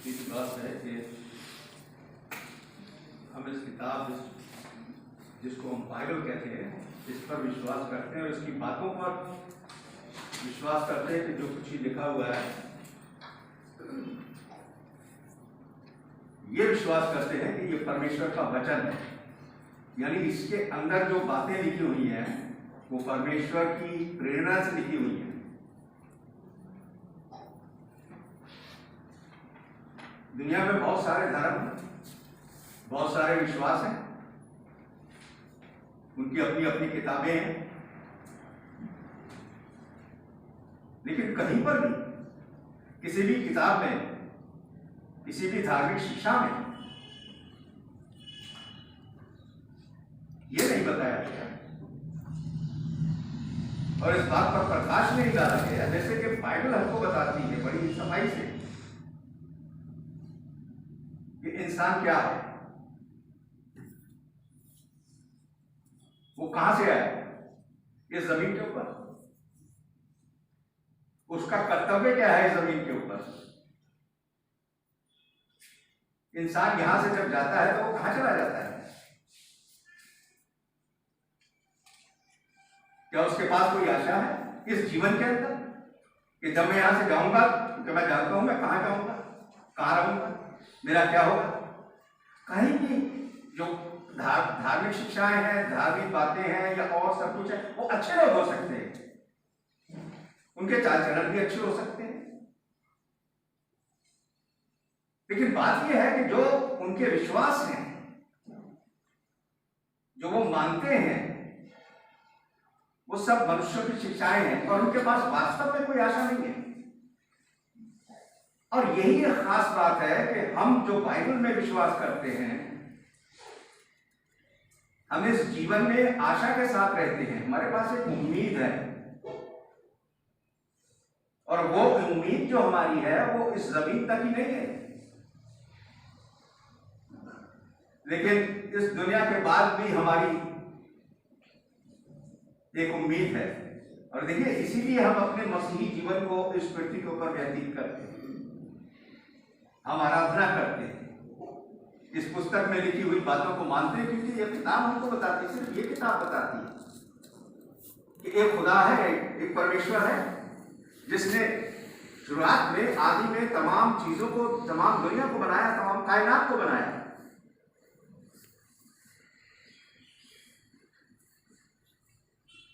विश्वास है कि हम इस किताब जिसको हम बाइबल कहते हैं इस पर विश्वास करते हैं और इसकी बातों पर विश्वास करते हैं कि जो कुछ ही लिखा हुआ है ये विश्वास करते हैं कि ये परमेश्वर का वचन है, यानी इसके अंदर जो बातें लिखी हुई हैं वो परमेश्वर की प्रेरणा से लिखी हुई हैं। दुनिया में बहुत सारे धर्म, बहुत सारे विश्वास हैं, उनकी अपनी अपनी किताबें हैं, लेकिन कहीं पर भी किसी भी किताब में, किसी भी धार्मिक शिक्षा में यह नहीं बताया गया और इस बात पर प्रकाश नहीं डाला गया जैसे कि बाइबल हमको बताती है बड़ी सफाई से कि इंसान क्या है, वो कहां से आया इस जमीन के ऊपर, उसका कर्तव्य क्या है इस जमीन के ऊपर। इंसान यहां से जब जाता है तो वो कहां चला जाता है? क्या उसके पास कोई आशा है इस जीवन के अंदर कि जब मैं यहां से जाऊंगा तो मैं जानता हूं मैं कहां जाऊंगा, कहां रहूंगा, मेरा क्या होगा? कहीं भी जो धार्मिक शिक्षाएं हैं, धार्मिक बातें हैं या और सब कुछ है वो अच्छे लोग हो सकते हैं, उनके चाल चलन भी अच्छे हो सकते हैं, लेकिन बात यह है कि जो उनके विश्वास हैं, जो वो मानते हैं, वो सब मनुष्यों की शिक्षाएं हैं और उनके पास वास्तव में कोई आशा नहीं है। और यही एक खास बात है कि हम जो बाइबल में विश्वास करते हैं, हम इस जीवन में आशा के साथ रहते हैं, हमारे पास एक उम्मीद है और वो उम्मीद जो हमारी है वो इस जमीन तक ही नहीं है, लेकिन इस दुनिया के बाद भी हमारी एक उम्मीद है। और देखिए इसीलिए हम अपने मसीही जीवन को इस पृथ्वी के ऊपर व्यतीत करते हैं, हम आराधना करते हैं, इस पुस्तक में लिखी हुई बातों को मानते हैं, क्योंकि ये किताब हमको बताती है, सिर्फ ये किताब बताती है कि एक खुदा है, एक परमेश्वर है जिसने शुरुआत में, आदि में तमाम चीजों को, तमाम दुनिया को बनाया, तमाम कायनात को बनाया।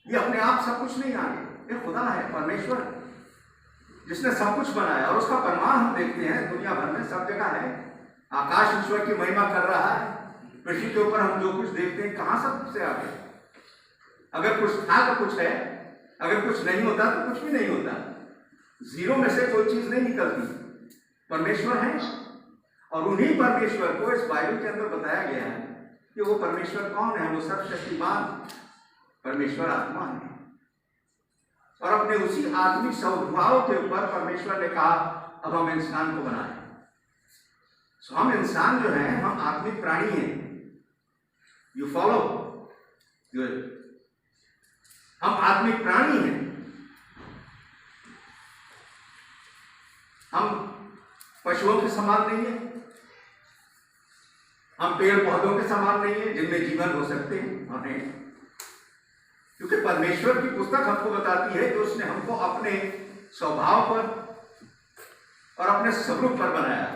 ये अपने आप सब कुछ नहीं आ गया, ये खुदा है, परमेश्वर जिसने सब कुछ बनाया और उसका परिमाण हम देखते हैं दुनिया भर में, सब जगह है। आकाश ईश्वर की महिमा कर रहा है, पृथ्वी के ऊपर हम जो कुछ देखते हैं कहां सब से आ गए। अगर कुछ था तो कुछ है, अगर कुछ नहीं होता तो कुछ भी नहीं होता, जीरो में से कोई चीज नहीं निकलती, परमेश्वर है। और उन्हीं परमेश्वर को इस बाइबल के अंदर बताया गया है कि वो परमेश्वर कौन है, वो सर्वशक्तिमान परमेश्वर आत्मा है। और अपने उसी आत्मिक स्वभाव के ऊपर परमेश्वर ने कहा अब हम इंसान को बनाएं। सो हम इंसान जो हैं, हम आत्मिक प्राणी हैं। यू फॉलो, हम आत्मिक प्राणी हैं, हम पशुओं के समान नहीं है, हम पेड़ पौधों के समान नहीं है जिनमें जीवन हो सकते हैं और नहीं, क्योंकि परमेश्वर की पुस्तक हमको बताती है कि उसने हमको अपने स्वभाव पर और अपने स्वरूप पर बनाया।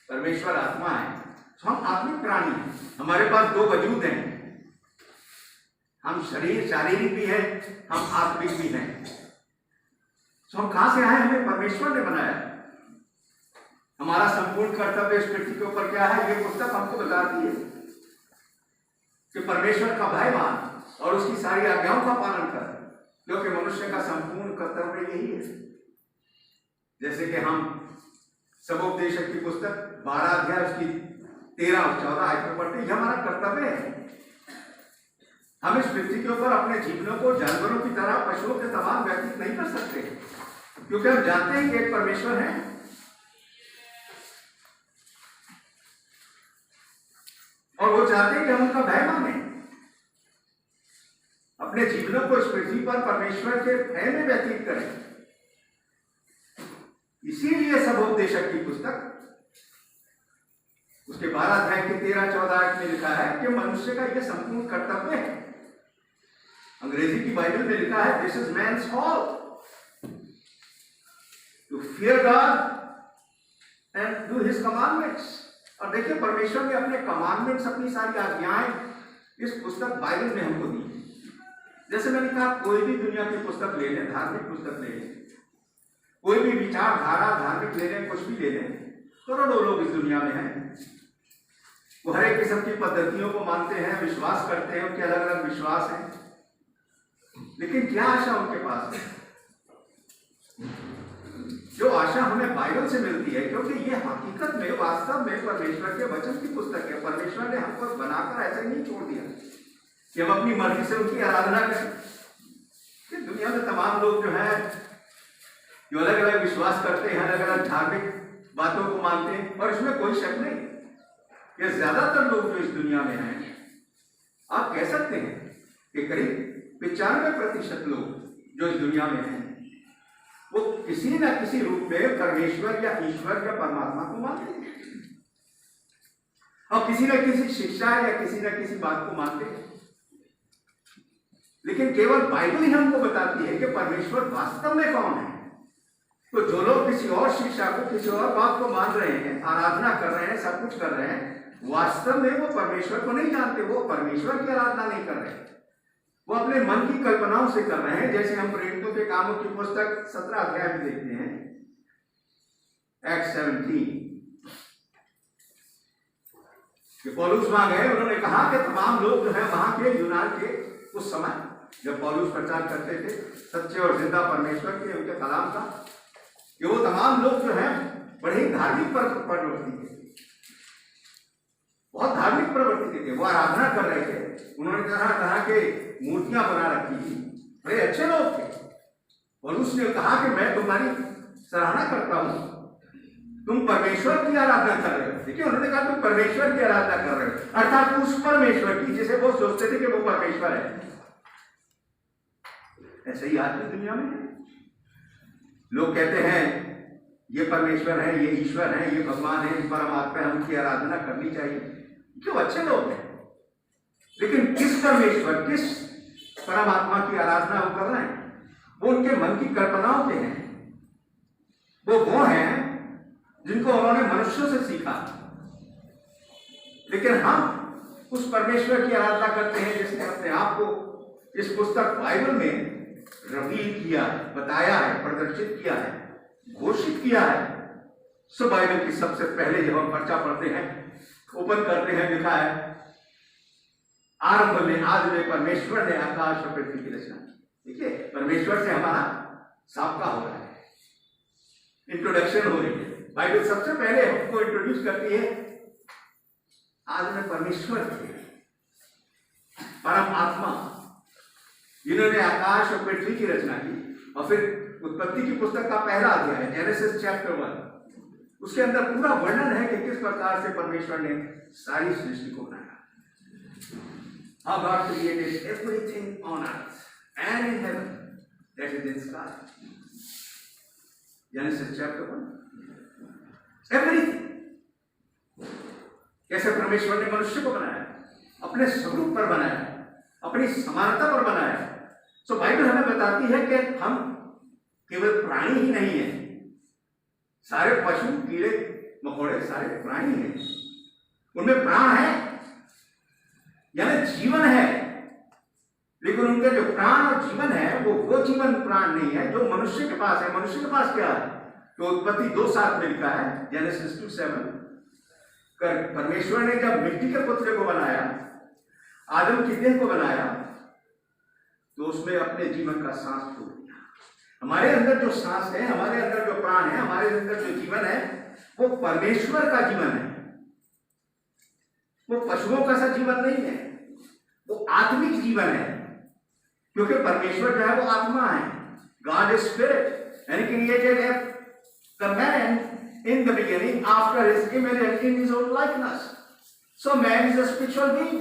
परमेश्वर आत्मा है, तो हम आत्मिक प्राणी हैं, हमारे पास दो वजूद हैं, हम शारीरिक भी है, हम आत्मिक भी हैं। तो हम कहां से आए? हमें परमेश्वर ने बनाया। हमारा संपूर्ण कर्तव्य इस पृथ्वी के ऊपर क्या है, ये पुस्तक हमको बताती है कि परमेश्वर का भय मान और उसकी सारी आज्ञाओं का पालन कर, क्योंकि मनुष्य का संपूर्ण कर्तव्य यही है। जैसे कि हम सबोपदेशक की पुस्तक 12 अध्याय उसकी 13 और 14 आयत में पढ़ते हैं, यह हमारा कर्तव्य है। हम इस पृथ्वी के ऊपर अपने जीवनों को जानवरों की तरह, पशुओं के समान व्यतीत नहीं कर सकते, क्योंकि हम जानते हैं कि एक परमेश्वर है और वो चाहते हैं कि हम उनका भय माने, अपने जीवनों को इस पृथ्वी पर परमेश्वर के भय में व्यतीत करें। इसीलिए सबोपदेशक की पुस्तक उसके 12 अध्याय के 13-14 में लिखा है कि मनुष्य का यह संपूर्ण कर्तव्य है। अंग्रेजी की बाइबल में लिखा है this is man's all to fear God and do his commandments. और देखिए परमेश्वर ने अपने कमांडमेंट्स, अपनी सारी आज्ञाएं इस पुस्तक बाइबल में हमको दी। जैसे मैंने कहा, कोई भी दुनिया की पुस्तक ले लें, धार्मिक पुस्तक ले लें, कोई भी विचारधारा धार्मिक ले लें, कुछ भी ले लें, करोड़ों लोग इस दुनिया में हैं। वो हर एक किस्म की पद्धतियों को मानते हैं, विश्वास करते हैं, उनके अलग अलग विश्वास हैं, लेकिन क्या आशा उनके पास है? जो आशा हमें बाइबल से मिलती है, क्योंकि ये हकीकत में, वास्तव में परमेश्वर के वचन की पुस्तक है। परमेश्वर ने हमको बनाकर ऐसे नहीं छोड़ दिया कि हम अपनी मर्जी से उनकी आराधना करें। कि दुनिया में तमाम लोग जो है, जो अलग अलग विश्वास करते हैं, अलग अलग धार्मिक बातों को मानते हैं, और इसमें कोई शक नहीं कि ज्यादातर लोग जो इस दुनिया में हैं, आप कह सकते हैं कि करीब 95% लोग जो इस दुनिया में हैं, वो किसी न किसी रूप में परमेश्वर या ईश्वर या परमात्मा को मानते हैं, और किसी न किसी शिक्षा या किसी न किसी बात को मानते हैं। लेकिन केवल बाइबल ही हमको बताती है कि परमेश्वर वास्तव में कौन है। तो जो लोग किसी और शिक्षा को, किसी और बात को मान रहे हैं, आराधना कर रहे हैं, सब कुछ कर रहे हैं, वास्तव में वो परमेश्वर को नहीं जानते, वो परमेश्वर की आराधना नहीं कर रहे हैं, वो अपने मन की कल्पनाओं से कर रहे हैं। जैसे हम प्रेरितों के कामों की पुस्तक 17 अध्याय में देखते हैं, Acts 17, कि पौलुस वहां गए, उन्होंने कहा कि तमाम लोग जो है वहां के, यूनान के, उस समय जब पौलुस प्रचार करते थे सच्चे और जिंदा परमेश्वर के, उनके कलाम का, कि वो तमाम लोग जो है बड़े धार्मिक प्रवृत्ति के, बहुत धार्मिक प्रवृत्ति के थे, वो आराधना कर रहे थे। उन्होंने तरह तरह के मूर्तियां बना रखी थी, बड़े अच्छे लोग थे। पौलुस ने कहा कि मैं तुम्हारी सराहना करता हूं, तुम परमेश्वर की आराधना कर रहे हो। देखिए, उन्होंने कहा तुम परमेश्वर की आराधना कर रहे हो, अर्थात उस परमेश्वर की जिसे वो सोचते थे कि वो परमेश्वर है। ऐसे ही आज की दुनिया में लोग कहते हैं ये परमेश्वर है, ये ईश्वर है, ये भगवान है, इस परमात्मा है, उनकी आराधना करनी चाहिए। क्यों? अच्छे लोग हैं, लेकिन किस परमेश्वर, किस परमात्मा की आराधना वो कर रहे हैं? वो उनके मन की कल्पनाओं के हैं। वो हैं जिनको उन्होंने मनुष्यों से सीखा। लेकिन हम उस परमेश्वर की आराधना करते हैं जिसने अपने आप को इस पुस्तक बाइबल में रिवील किया है, बताया है, प्रदर्शित किया है, घोषित किया है। सो बाइबल की सबसे पहले जब हम पर्चा पढ़ते हैं, ओपन करते हैं, लिखा है आरंभ में, आज में परमेश्वर ने आकाश और पृथ्वी की रचना की। देखिए, परमेश्वर से हमारा साबका हो रहा है, इंट्रोडक्शन हो रही है। बाइबल सबसे पहले हमको इंट्रोड्यूस करती है, आज में परमेश्वर थे, परम आत्मा, जिन्होंने आकाश और पृथ्वी की रचना की। और फिर उत्पत्ति की पुस्तक का पहला अध्याय, जेनेसिस चैप्टर 1, उसके अंदर पूरा वर्णन है कि किस प्रकार से परमेश्वर ने सारी सृष्टि को बनाया। How God created everything on earth and in heaven that is in sky. Genesis chapter 1. Everything. कैसे परमेश्वर ने मनुष्य को बनाया, अपने स्वरूप पर बनाया, अपनी समानता पर बनाया। सो बाइबल हमें बताती है कि हम केवल प्राणी ही नहीं है, सारे पशु, कीड़े मकोड़े सारे प्राणी हैं, उनमें प्राण है, यानी जीवन है। लेकिन उनके जो प्राण और जीवन है वो जीवन प्राण नहीं है जो मनुष्य के पास है। मनुष्य के पास क्या है? तो उत्पत्ति 2:7 में लिखा है, जेनेसिस 2:7, परमेश्वर ने जब मिट्टी के पुत्र को बनाया, आदम की देह को बनाया, तो उसमें अपने जीवन का सांस छोड़ दिया। हमारे अंदर जो सांस है, हमारे अंदर जो प्राण है, हमारे अंदर जो जीवन है, वो परमेश्वर का जीवन है, वो पशुओं का सा जीवन नहीं है, वो आत्मिक जीवन है। क्योंकि परमेश्वर जो है वो आत्मा है। God is spirit and created the man in the beginning after his image and in his own likeness. So man is a spiritual being.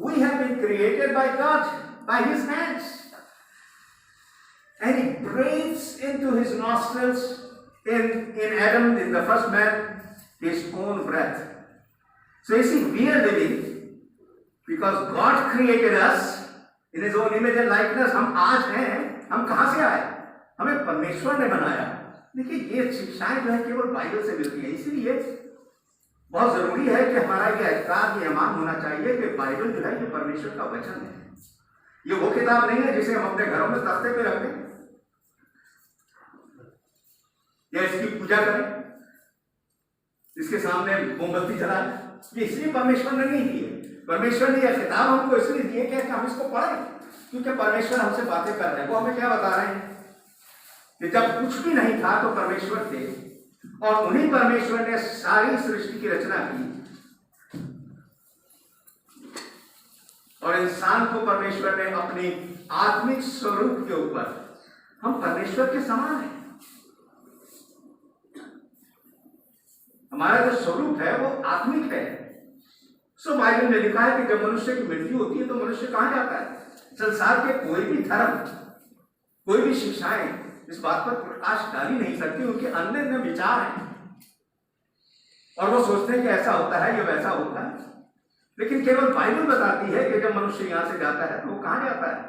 We have been created by God, by his hands. And he breathes into his nostrils in Adam, in the first man, his own breath. So you see, we are living because God created us in his own image and likeness. हम आज हैं, हम कहां से आए? हमें परमेश्वर ने बनाया। देखिए, ये शिक्षाएं जो है केवल बाइबल से मिलती है। इसीलिए बहुत जरूरी है कि हमारा ये एतकाद, ये ईमान होना चाहिए कि बाइबल जो है ये परमेश्वर का वचन है। ये वो किताब नहीं है जिसे हम अपने घरों में तख्ते पे रख दें या इसकी पूजा करें, इसके सामने मोमबत्ती जलाएं। ये इसलिए परमेश्वर ने नहीं दी है। परमेश्वर ने यह किताब हमको इसलिए दी है कि हम इसको पढ़ें, क्योंकि परमेश्वर हमसे बातें कर रहे हैं। वो हमें क्या बता रहे हैं कि जब कुछ भी नहीं था तो परमेश्वर थे, और उन्हीं परमेश्वर ने सारी सृष्टि की रचना की, और इंसान को परमेश्वर ने अपनी आत्मिक स्वरूप के ऊपर, हम परमेश्वर के समान हैं। हमारा जो स्वरूप है वो आत्मिक है। सो बाइबल में लिखा है कि जब मनुष्य की मृत्यु होती है तो मनुष्य कहां जाता है? संसार के कोई भी धर्म, कोई भी शिक्षाएं इस बात पर प्रकाश डाली नहीं सकती। उनके अन्य अन्य विचार हैं और वो सोचते हैं कि ऐसा होता है या वैसा होता है, लेकिन केवल बाइबल बताती है कि जब मनुष्य यहां से जाता है तो वो कहां जाता है?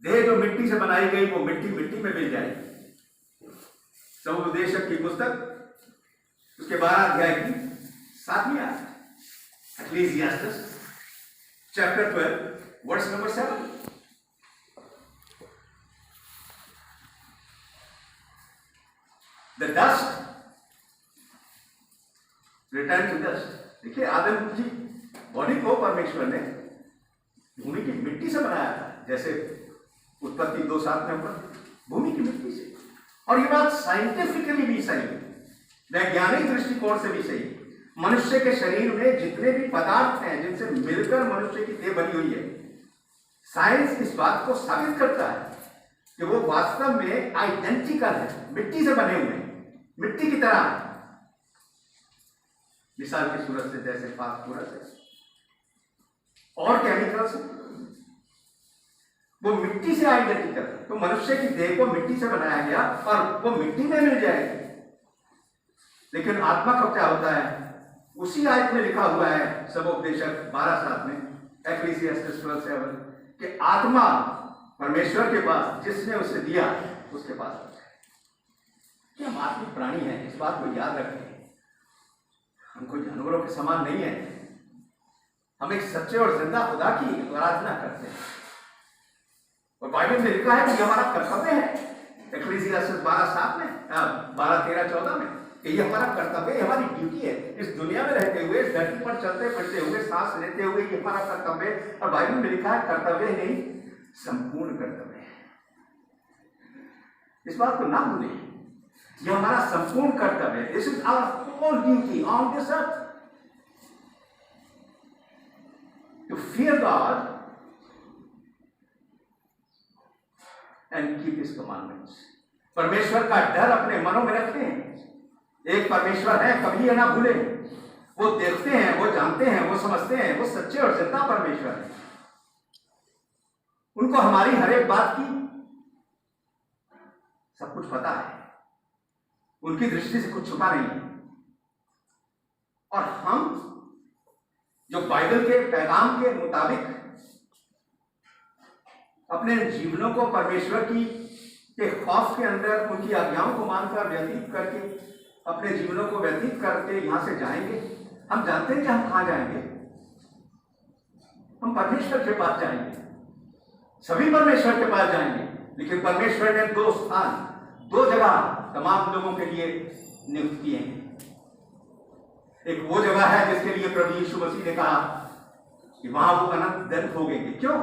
देह जो मिट्टी से बनाई गई वो मिट्टी मिट्टी में मिल जाएगी। समुपदेशक की पुस्तक उसके 12 अध्याय की 7वीं आयत, Ecclesiastes chapter 12 verse number 7। The dust return to dust। देखिए, आदम की बॉडी को परमेश्वर ने भूमि की मिट्टी से बनाया था, जैसे उत्पत्ति 2:7 में भूमि की मिट्टी से। और ये बात साइंटिफिकली भी सही है, वैज्ञानिक दृष्टिकोण से भी सही है। मनुष्य के शरीर में जितने भी पदार्थ हैं जिनसे मिलकर मनुष्य की देह बनी हुई है, साइंस इस बात को साबित करता है कि वो वास्तव में आइडेंटिकल है, मिट्टी से बने हुए हैं, मिट्टी की तरह है। मिसाल की सूरत से जैसे फास्फोरस है और केमिकल्स है, वो मिट्टी से आइडेंटिकल है। तो मनुष्य की देह को मिट्टी से बनाया गया और वो मिट्टी में मिल जाएगी। लेकिन आत्मा का क्या होता है? उसी आयत में लिखा हुआ है समुपदेशक 12:7 में, एक्लेसियास्टिस 12:7, कि आत्मा परमेश्वर के पास, जिसने उसे दिया उसके पास। क्या हम आत्मिक प्राणी हैं, इस बात को याद रखें। हम कोई जानवरों के समान नहीं है। हम एक सच्चे और जिंदा खुदा की आराधना करते हैं और बाइबल में लिखा है कि हमारा कर्तव्य है, एक्लेसियास्टिस 12:7 में, 12:13-14 में, कि ये हमारा कर्तव्य है, हमारी ड्यूटी है। इस दुनिया में रहते हुए, इस धरती पर चलते फिरते हुए, सांस लेते हुए, ये हमारा कर्तव्य है। और बाइबल में लिखा है कर्तव्य नहीं, संपूर्ण कर्तव्य है। इस बात को ना भूलें, ये हमारा संपूर्ण कर्तव्य है। This is our whole duty on this earth, to fear God and keep his commandments. परमेश्वर का डर अपने मनों में रखें। एक परमेश्वर है, कभी ये ना भूले। वो देखते हैं, वो जानते हैं, वो समझते हैं, वो सच्चे और जिंदा परमेश्वर है। उनको हमारी हर एक बात की सब कुछ पता है, उनकी दृष्टि से कुछ छुपा नहीं है। और हम जो बाइबल के पैगाम के मुताबिक अपने जीवनों को परमेश्वर की के खौफ के अंदर उनकी आज्ञाओं को मानकर व्यतीत करके अपने जीवनों को व्यतीत करके यहां से जाएंगे, हम जानते हैं कि हम कहां जाएंगे। हम परमेश्वर के पास जाएंगे, सभी परमेश्वर के पास जाएंगे। लेकिन परमेश्वर ने 2 स्थान, 2 जगह तमाम लोगों के लिए नियुक्त किए हैं। एक वो जगह है जिसके लिए प्रभु यीशु मसीह ने कहा कि वहां वो अनंत दंड भोगेंगे। क्यों?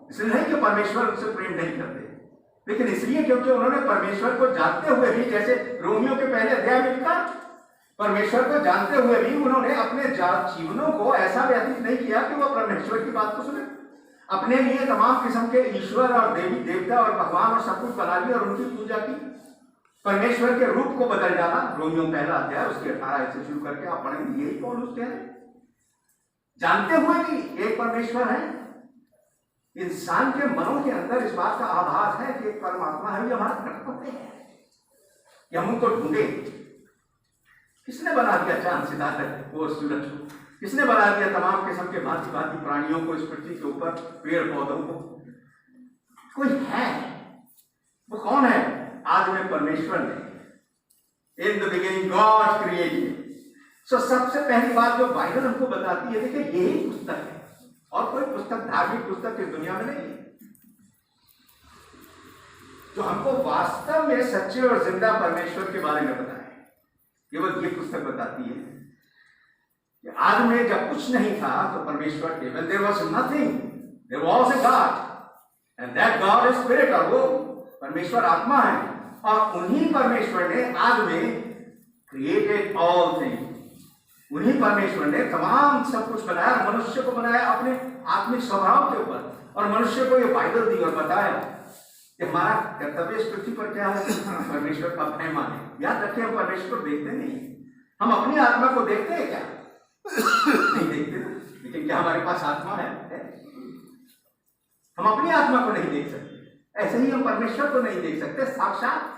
इसलिए नहीं कि परमेश्वर उनसे प्रेम नहीं करते, लेकिन इसलिए क्योंकि उन्होंने परमेश्वर को जानते हुए भी, जैसे रोमियो के पहले अध्याय में लिखा, परमेश्वर को जानते हुए भी उन्होंने अपने जीवनों को ऐसा व्यतीत नहीं किया कि वो परमेश्वर की बात को सुने। अपने लिए तमाम किस्म के ईश्वर और देवी देवता और भगवान और सब कुछ बना लिया और उनकी पूजा की। परमेश्वर के रूप को बदल डाला। रोमियो पहला अध्याय उसके 18 से शुरू करके आप पढ़ेंगे, यही पौलुस कह रहे हैं। जानते हुए भी एक परमेश्वर है, इंसान के मनों के अंदर इस बात का आभास है कि एक परमात्मा है, ये हमारा कर्तव्य है कि हम उनको ढूंढे। किसने बना दिया चांद सितारे और सूरज को? किसने बना दिया तमाम किस्म के भांति भांति प्राणियों को इस पृथ्वी के ऊपर, पेड़ पौधों को? कोई है, वो कौन है? आज में परमेश्वर ने, in the beginning God created. So सबसे पहली बात जो बाइबल हमको बताती है, देखिए यही पुस्तक है और कोई पुस्तक, धार्मिक पुस्तक इस दुनिया में नहीं है, जो हमको वास्तव में सच्चे और जिंदा परमेश्वर के बारे में बताए। केवल ये पुस्तक बताती है कि आज में जब कुछ नहीं था तो परमेश्वर थे। When there was nothing, there was a God, and that God is spirit। और वो परमेश्वर आत्मा है और उन्हीं परमेश्वर ने आज में created all things। उन्हीं परमेश्वर ने तमाम सब कुछ बनाया, मनुष्य को बनाया अपने आत्मिक स्वभाव के ऊपर, और मनुष्य को ये बाइबल दी और बताया कि हमारा कर्तव्य इस पृथ्वी पर क्या है, परमेश्वर का भय माने। याद रखिए, हम परमेश्वर को देखते नहीं, हम अपनी आत्मा को देखते हैं क्या? नहीं देखते ना। लेकिन क्या हमारे पास आत्मा है? हम अपनी आत्मा को नहीं देख सकते, ऐसे ही हम परमेश्वर को नहीं देख सकते साक्षात।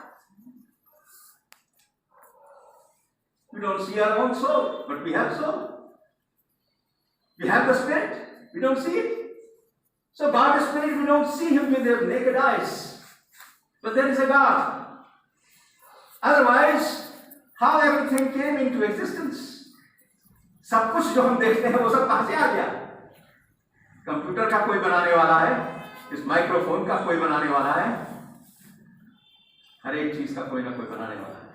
We don't see our own soul, but we have soul. We have the spirit, we don't see it. So God is spirit, we don't see him with their naked eyes, but there is a God. Otherwise, how everything came into existence? सब कुछ जो हम देखते हैं वो सब कहां से आ गया? कंप्यूटर का कोई बनाने वाला है, इस माइक्रोफोन का कोई बनाने वाला है, हर एक चीज का कोई ना कोई बनाने वाला है।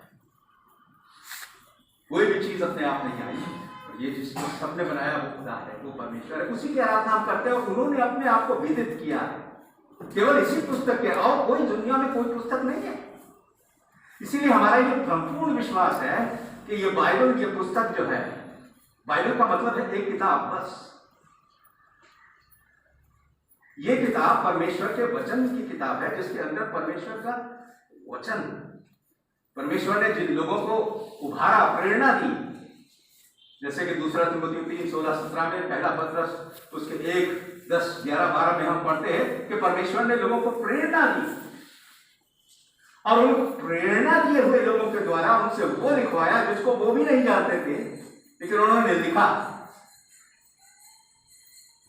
कोई भी चीज अपने आप नहीं आई, और ये जिसको सबने बनाया वो खुदा है, वो परमेश्वर है। उसी की आराधना हम करते हैं और उन्होंने अपने आप को विदित किया है केवल इसी पुस्तक के, और कोई दुनिया में कोई पुस्तक नहीं है। इसीलिए हमारा ये संपूर्ण विश्वास है कि ये बाइबल, ये पुस्तक जो है, बाइबल का मतलब है एक किताब बस। ये किताब परमेश्वर के वचन की किताब है, जिसके अंदर परमेश्वर का वचन, परमेश्वर ने जिन लोगों को उभारा, प्रेरणा दी, जैसे कि दूसरा तिमोथी 3:16-17 में, पहला पत्रस उसके 1:10-11-12 में हम पढ़ते हैं कि परमेश्वर ने लोगों को प्रेरणा दी, और उन प्रेरणा दिए हुए लोगों के द्वारा उनसे वो लिखवाया जिसको वो भी नहीं जानते थे, लेकिन उन्होंने लिखा।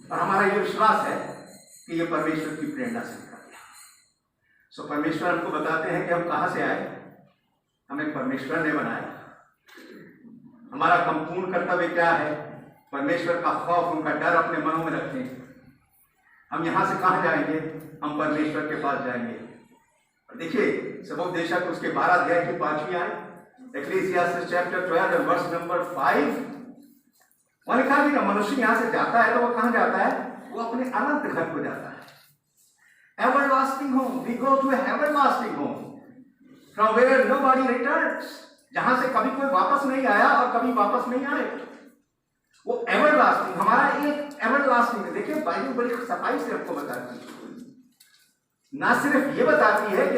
और हमारा ये विश्वास है कि ये परमेश्वर की प्रेरणा से लिखा गया। सो परमेश्वर हमको बताते हैं कि हम कहां से आए, हमें परमेश्वर ने बनाया। हमारा संपूर्ण कर्तव्य क्या है? परमेश्वर का खौफ, उनका डर अपने मनों में रखें। हम यहां से कहां जाएंगे? हम परमेश्वर के पास जाएंगे। और देखिए सबोपदेशक उसके 12 अध्याय की 5वीं आयत, Ecclesiastes chapter 12 verse number 5, वहां लिखा है कि मनुष्य यहां से जाता है तो वो कहां जाता है? वो अपने अनंत घर को जाता है। Everlasting home, we go to a everlasting home from where nobody returns, जहां से कभी कोई वापस नहीं आया और कभी वापस नहीं आए। वो एवरलास्टिंग, हमारा एक एवरलास्टिंग है। देखिए बाइबल बड़ी सफाई से आपको बताती है, ना सिर्फ ये बताती है कि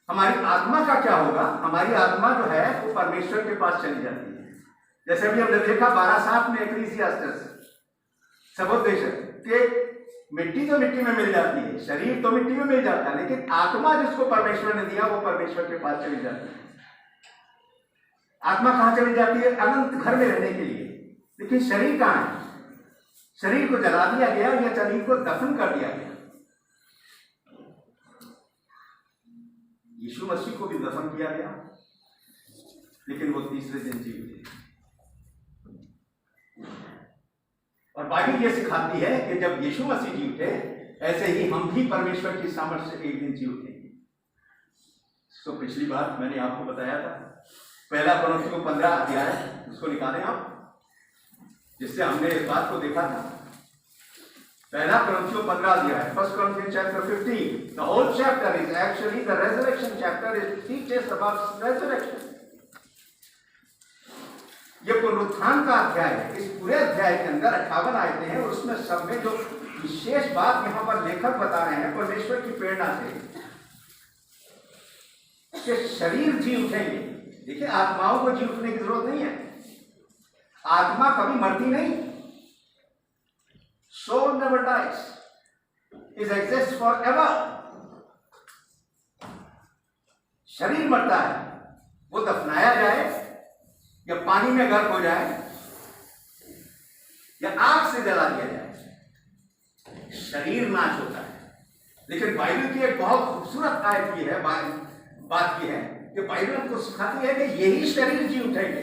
हमारी आत्मा का क्या होगा, हमारी आत्मा जो है वो परमेश्वर के पास चली जाती है। जैसे अभी हमने देखा 12:7 में Ecclesiastes सबोपदेशक के मिट्टी तो मिट्टी में मिल जाती है, शरीर तो मिट्टी में मिल जाता है, लेकिन आत्मा जिसको परमेश्वर ने दिया वो परमेश्वर के पास चली जाती है। आत्मा कहां चली जाती है? अनंत घर में रहने के लिए। लेकिन शरीर कहां है? शरीर को जला दिया गया या शरीर को दफन कर दिया गया। यीशु मसीह को भी दफन किया गया, लेकिन वो तीसरे दिन जी उठे। और बाइबल ये सिखाती है कि जब यीशु मसीह जी उठे, ऐसे ही हम भी परमेश्वर की सामर्थ्य से एक दिन जी उठेंगे। तो पिछली बार मैंने आपको बताया था, पहला कोरिन्थियों 15 अध्याय, उसको निकालें आप, जिससे हमने इस बात को देखा था। पहला कोरिन्थियों 15 अध्याय, 1 Corinthians chapter 15, the whole chapter is actually the resurrection chapter. It teaches about resurrection. ये पुनरुत्थान का अध्याय है। इस पूरे अध्याय के अंदर 58 आयतें हैं, और उसमें सब में जो विशेष बात यहाँ पर लेखक बता रहे हैं परमेश्वर की प्रेरणा से, कि शरीर जी उठेंगे। देखिए आत्माओं को जी उठने की जरूरत नहीं है, आत्मा कभी मरती नहीं, soul never dies, is exist for ever. शरीर मरता है, वो दफनाया जाए या पानी में गर्क हो जाए या आग से जला दिया जाए, शरीर नाश होता है। लेकिन बाइबल की एक बहुत खूबसूरत आयत की है, बात की है कि बाइबल हमको सिखाती है कि यही शरीर जी उठेंगे।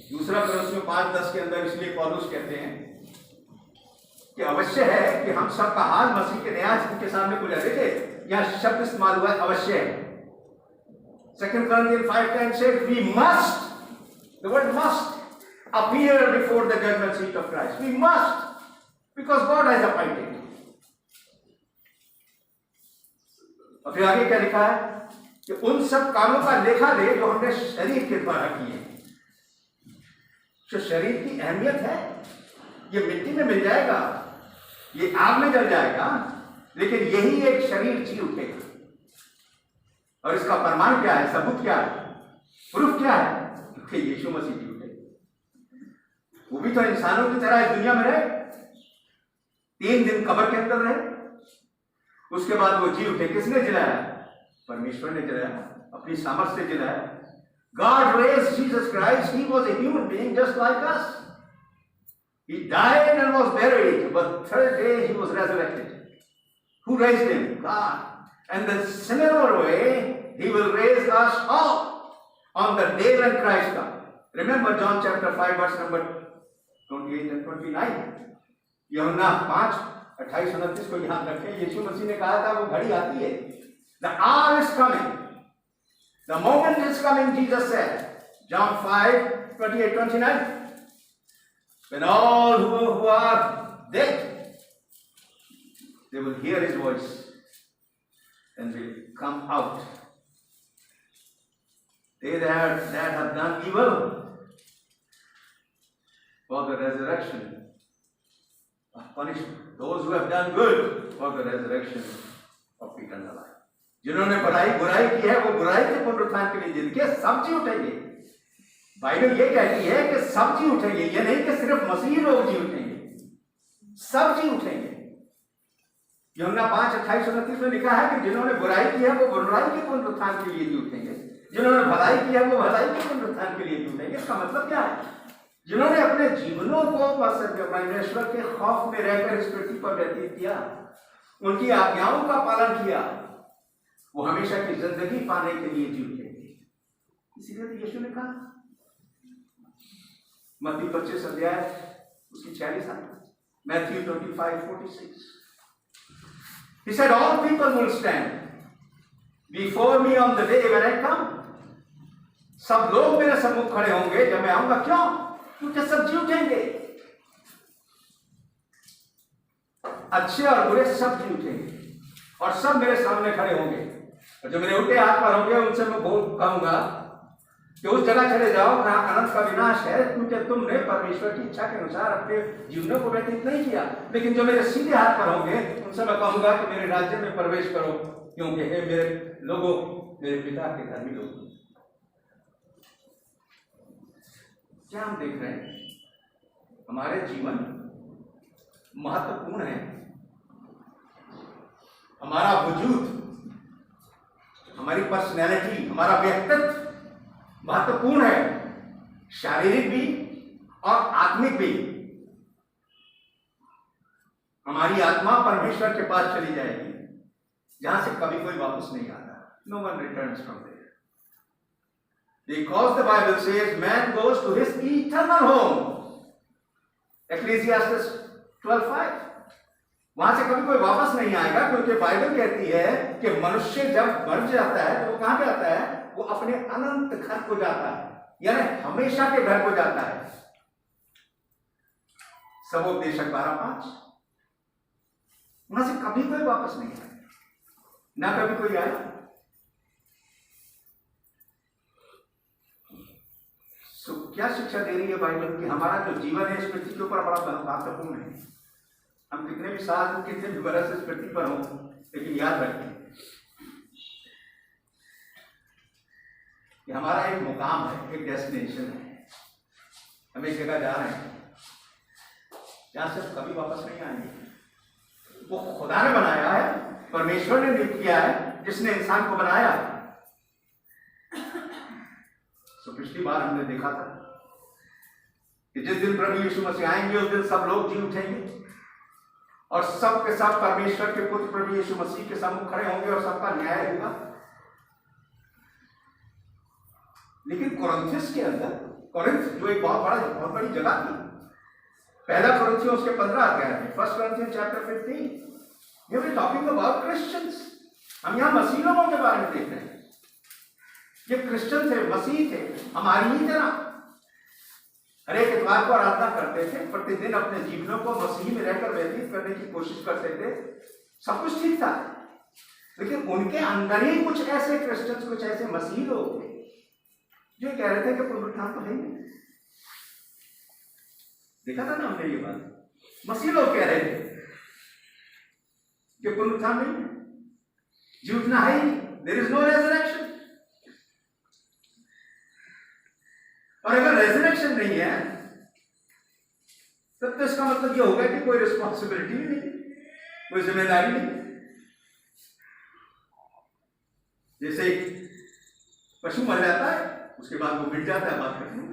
दूसरा कोरिन्थियों 5:10 के अंदर इसलिए पौलुस कहते हैं कि अवश्य है कि हम सबका हाल मसीह के न्याय के सामने को देखे। यह शब्द इस्तेमाल हुआ अवश्य है। 2 Corinthians 5:10 says we must, the word must, appear before the judgment seat of Christ. We must, because God has appointed. और फिर आगे क्या लिखा है कि उन सब कामों का लेखा दे जो हमने शरीर के द्वारा किए। जो शरीर की अहमियत है, ये मिट्टी में मिल जाएगा, ये आग में जल जाएगा, लेकिन यही एक शरीर जी उठेगा। और इसका प्रमाण क्या है, सबूत क्या है, प्रूफ क्या है कि यीशु मसीह जी उठे। वो भी तो इंसानों की तरह इस दुनिया में रहे, 3 दिन कब्र के अंदर रहे, उसके बाद वो जी उठे। किसने जिलाया? परमेश्वर ने जिलाया, अपनी सामर्थ्य से जिलाया। God raised Jesus Christ. He was a human being just like us. He died and was buried, but third day he was resurrected. Who raised him? God. And the similar way, he will raise us all on the day when Christ comes. Remember John chapter 5 verse number 28 and 29. यूहन्ना 5:28-29 को याद रखें। यीशु मसीह ने कहा था वो घड़ी आती है, the hour is coming, the moment is coming, Jesus said, John 5:28-29, when all who are dead, they will hear his voice and will come out. They that have done evil for the resurrection of punishment. Those who have done good for the resurrection of eternal life. जिन्होंने बुराई की है वो बुराई के पुनरुत्थान के लिए, जिनके सब जी उठेंगे। बाइबल ये कहती है कि सब जी उठेंगे, ये नहीं कि सिर्फ मसीही लोग जी उठेंगे, सब जी उठेंगे। यूहन्ना 5:28-29 में लिखा है कि जिन्होंने बुराई की है वो बुराई के पुनरुत्थान के लिए जी उठेंगे, जिन्होंने भलाई की है वो भलाई के पुनरुत्थान के लिए जी उठेंगे। इसका मतलब क्या है? जिन्होंने अपने जीवनों को परमेश्वर के खौफ में रहकर इस पृथ्वी पर व्यतीत किया, उनकी आज्ञाओं का पालन किया, वो हमेशा की जिंदगी पाने के लिए जी उठेंगे। इसीलिए तो यीशु ने कहा मत्ती 25 अध्याय उसकी 46 आयत, Matthew 25:46, he said all people will stand before me on the day when I come. सब लोग मेरे सम्मुख खड़े होंगे जब मैं आऊंगा। क्यों? क्योंकि सब जी उठेंगे, अच्छे और बुरे सब जी उठेंगे और सब मेरे सामने खड़े होंगे। और जो मेरे उल्टे हाथ पर होंगे उनसे मैं कहूंगा कि उस जगह चले जाओ जहां अनंत का विनाश है, क्योंकि तुमने परमेश्वर की इच्छा के अनुसार अपने जीवनों को व्यतीत नहीं किया। लेकिन जो मेरे सीधे हाथ पर होंगे उनसे मैं कहूंगा कि मेरे राज्य में प्रवेश करो, क्योंकि हे मेरे लोगों, मेरे पिता के धर्मी लोग। क्या हम देख रहे हैं? हमारे जीवन महत्वपूर्ण है, हमारा वजूद, हमारी पर्सनैलिटी, हमारा व्यक्तित्व महत्वपूर्ण है, शारीरिक भी और आत्मिक भी। हमारी आत्मा परमेश्वर के पास चली जाएगी जहां से कभी कोई वापस नहीं आता। No one returns from there, because the Bible says man goes to his eternal home. Ecclesiastes 12:5, वहां से कभी कोई वापस नहीं आएगा, क्योंकि बाइबल कहती है कि मनुष्य जब मर जाता है तो वो कहां पे आता है? वो अपने अनंत घर को जाता है, यानी हमेशा के घर को जाता है। सबोपदेशक 12:5, वहां से कभी कोई वापस नहीं आएगा, ना कभी कोई आया। क्या शिक्षा दे रही है बाइबल कि हमारा जो जीवन है इस पृथ्वी के ऊपर बड़ा महत्वपूर्ण है। हम कितने भी साल, कितने भी बरस इस पृथ्वी पर हों, लेकिन याद रखें कि हमारा एक मुकाम है, एक डेस्टिनेशन है। हम एक जगह जा रहे हैं यहाँ से कभी वापस नहीं आएंगे। वो खुदा ने बनाया है, परमेश्वर ने नियुक्त किया है, जिसने इंसान को बनाया। तो पिछली बार हमने देखा था कि जिस दिन प्रभु यीशु मसीह आएंगे उस दिन सब लोग जी उठेंगे और सब के सब परमेश्वर के पुत्र प्रभु यीशु मसीह के सम्मुख खड़े होंगे और सबका न्याय होगा। लेकिन कोरिन्थियस के अंदर, कोरिन्थ जो एक बहुत बड़ी जगह थी, पहला कोरिन्थियों उसके 15 अध्याय में, फर्स्ट कोरिन्थियंस चैप्टर 15, ये वी टॉकिंग अबाउट क्रिश्चियंस। हम यहाँ मसीह लोगों के बारे में देख रहे हैं। ये क्रिश्चियन थे, मसीह थे, हमारी ही तरह हर एक इतवार को आराधना करते थे, प्रतिदिन अपने जीवनों को मसीह में रहकर व्यतीत करने की कोशिश करते थे। सब कुछ ठीक था, लेकिन उनके अंदर ही कुछ ऐसे क्रिश्चियंस, कुछ ऐसे मसीह लोग थे जो कह रहे थे कि पुनरुत्थान तो है नहीं। देखा था ना हमने ये बात, मसीह लोग कह रहे थे कि पुनरुत्थान नहीं है, जी उठना है ही, देयर इज नो रेजरेक्शन। और अगर रेजरेक्शन नहीं है तब तो इसका मतलब यह होगा कि कोई रिस्पॉन्सिबिलिटी नहीं, कोई जिम्मेदारी नहीं। जैसे पशु मर जाता है, उसके बाद वो मिट जाता है, बात करते हैं,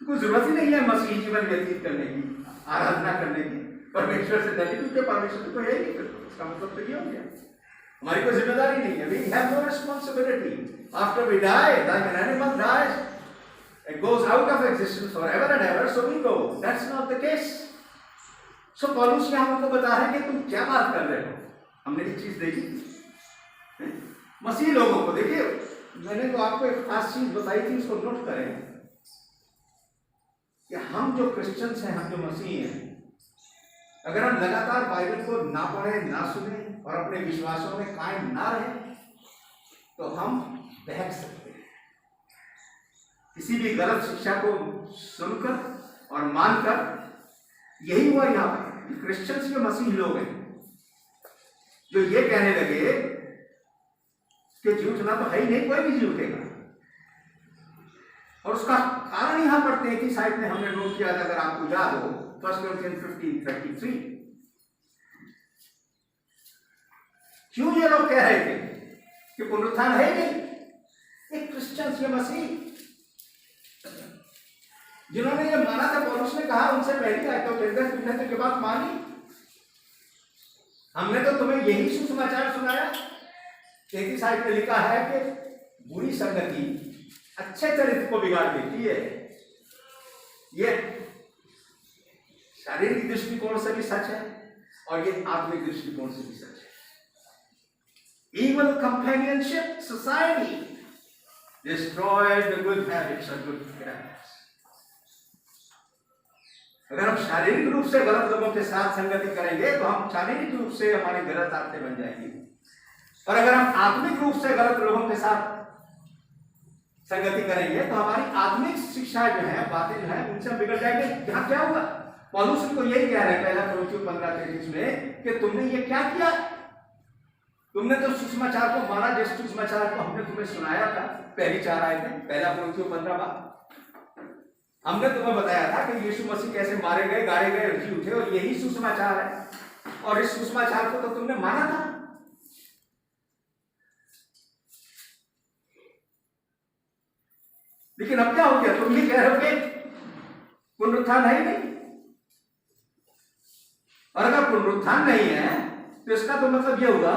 कोई जरूरत ही नहीं है मसीही जीवन व्यतीत करने की, आराधना करने की, परमेश्वर से डरने की, क्योंकि परमेश्वर तो है ही। इसका मतलब तो ये हो गया हमारी कोई जिम्मेदारी नहीं है। We have no responsibility. After we die, like an animal dies, it goes out of existence forever and ever, so we go. That's not the case. So पौलुस ने हमको बता रहे कि तुम क्या बात कर रहे हो। हमने एक चीज देखी मसीह लोगों को, देखिए मैंने तो आपको एक खास चीज बताई थी, इसको नोट करें कि हम जो क्रिश्चियंस हैं, हम जो मसीह हैं, अगर हम लगातार बाइबल को ना पढ़ें, ना सुने और अपने विश्वासों में कायम ना रहें तो हम बहक सकते हैं। किसी भी गलत शिक्षा को सुनकर और मानकर, यही हुआ यहाँ पर। क्रिश्चियंस के मसीह लोग हैं जो ये कहने लगे कि जी उठना तो है ही नहीं, कोई भी जी उठेगा। और उसका कारण यहां पर 33 आयत में हमने नोट किया था, अगर आपको याद हो, 1 Corinthians 15:33। क्यों ये लोग कह रहे थे कि पुनरुत्थान है नहीं? एक क्रिश्चियंस के मसीह जिन्होंने ये माना था, पौलुस ने कहा उनसे पहली आयतों के अंदर, तुमने तो बात मानी, हमने तो तुम्हें यही सुसमाचार सुनाया। 33 आयत में लिखा है कि बुरी संगति अच्छे चरित्र को बिगाड़ देती है। ये शारीरिक दृष्टिकोण से भी सच है और ये आत्मिक दृष्टिकोण से भी सच है। Evil companionship society destroys the good habits of good characters. अगर हम शारीरिक रूप से गलत लोगों के साथ संगति करेंगे तो हम शारीरिक रूप से हमारी गलत आदतें बन जाएंगी, और अगर हम आत्मिक रूप से गलत लोगों के साथ संगति करेंगे तो हमारी आत्मिक शिक्षा जो है, बातें जो है, उनसे हम बिगड़ जाएंगे। यहाँ क्या हुआ? पौलुस को यही कह रहे हैं पहला कोरिन्थियों 15:33 में कि तुमने ये क्या किया? तुमने तो सुसमाचार को माना, जिस सुसमाचार को हमने तुम्हें सुनाया था, पहली 4 आयतें, पहला कोरिन्थियों 15 हमने तुम्हें बताया था कि यीशु मसीह कैसे मारे गए, गाड़े गए, जी उठे, और यही सुसमाचार है, और इस सुसमाचार को तो तुमने माना था। लेकिन अब क्या हो गया? तुम भी कह रहे हो कि पुनरुत्थान है ही नहीं, और अगर पुनरुत्थान नहीं है तो इसका तो मतलब यह हुआ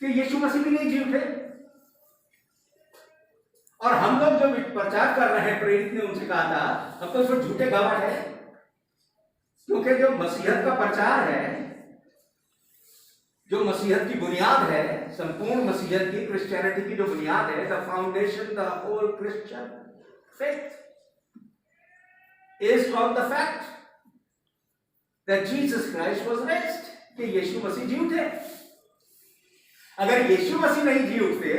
कि यीशु मसीह भी नहीं जी उठे। और हम लोग जो प्रचार कर रहे हैं, प्रेरित ने उनसे कहा था, हम तो उसमें झूठे गवाह है, क्योंकि जो मसीहत का प्रचार है, जो मसीहत की बुनियाद है, संपूर्ण मसीहत की, क्रिश्चियनिटी की जो बुनियाद है, the foundation, the whole Christian faith is on the fact that Jesus Christ was raised, कि यीशु मसीह जी उठे। अगर यीशु मसीह नहीं जी उठते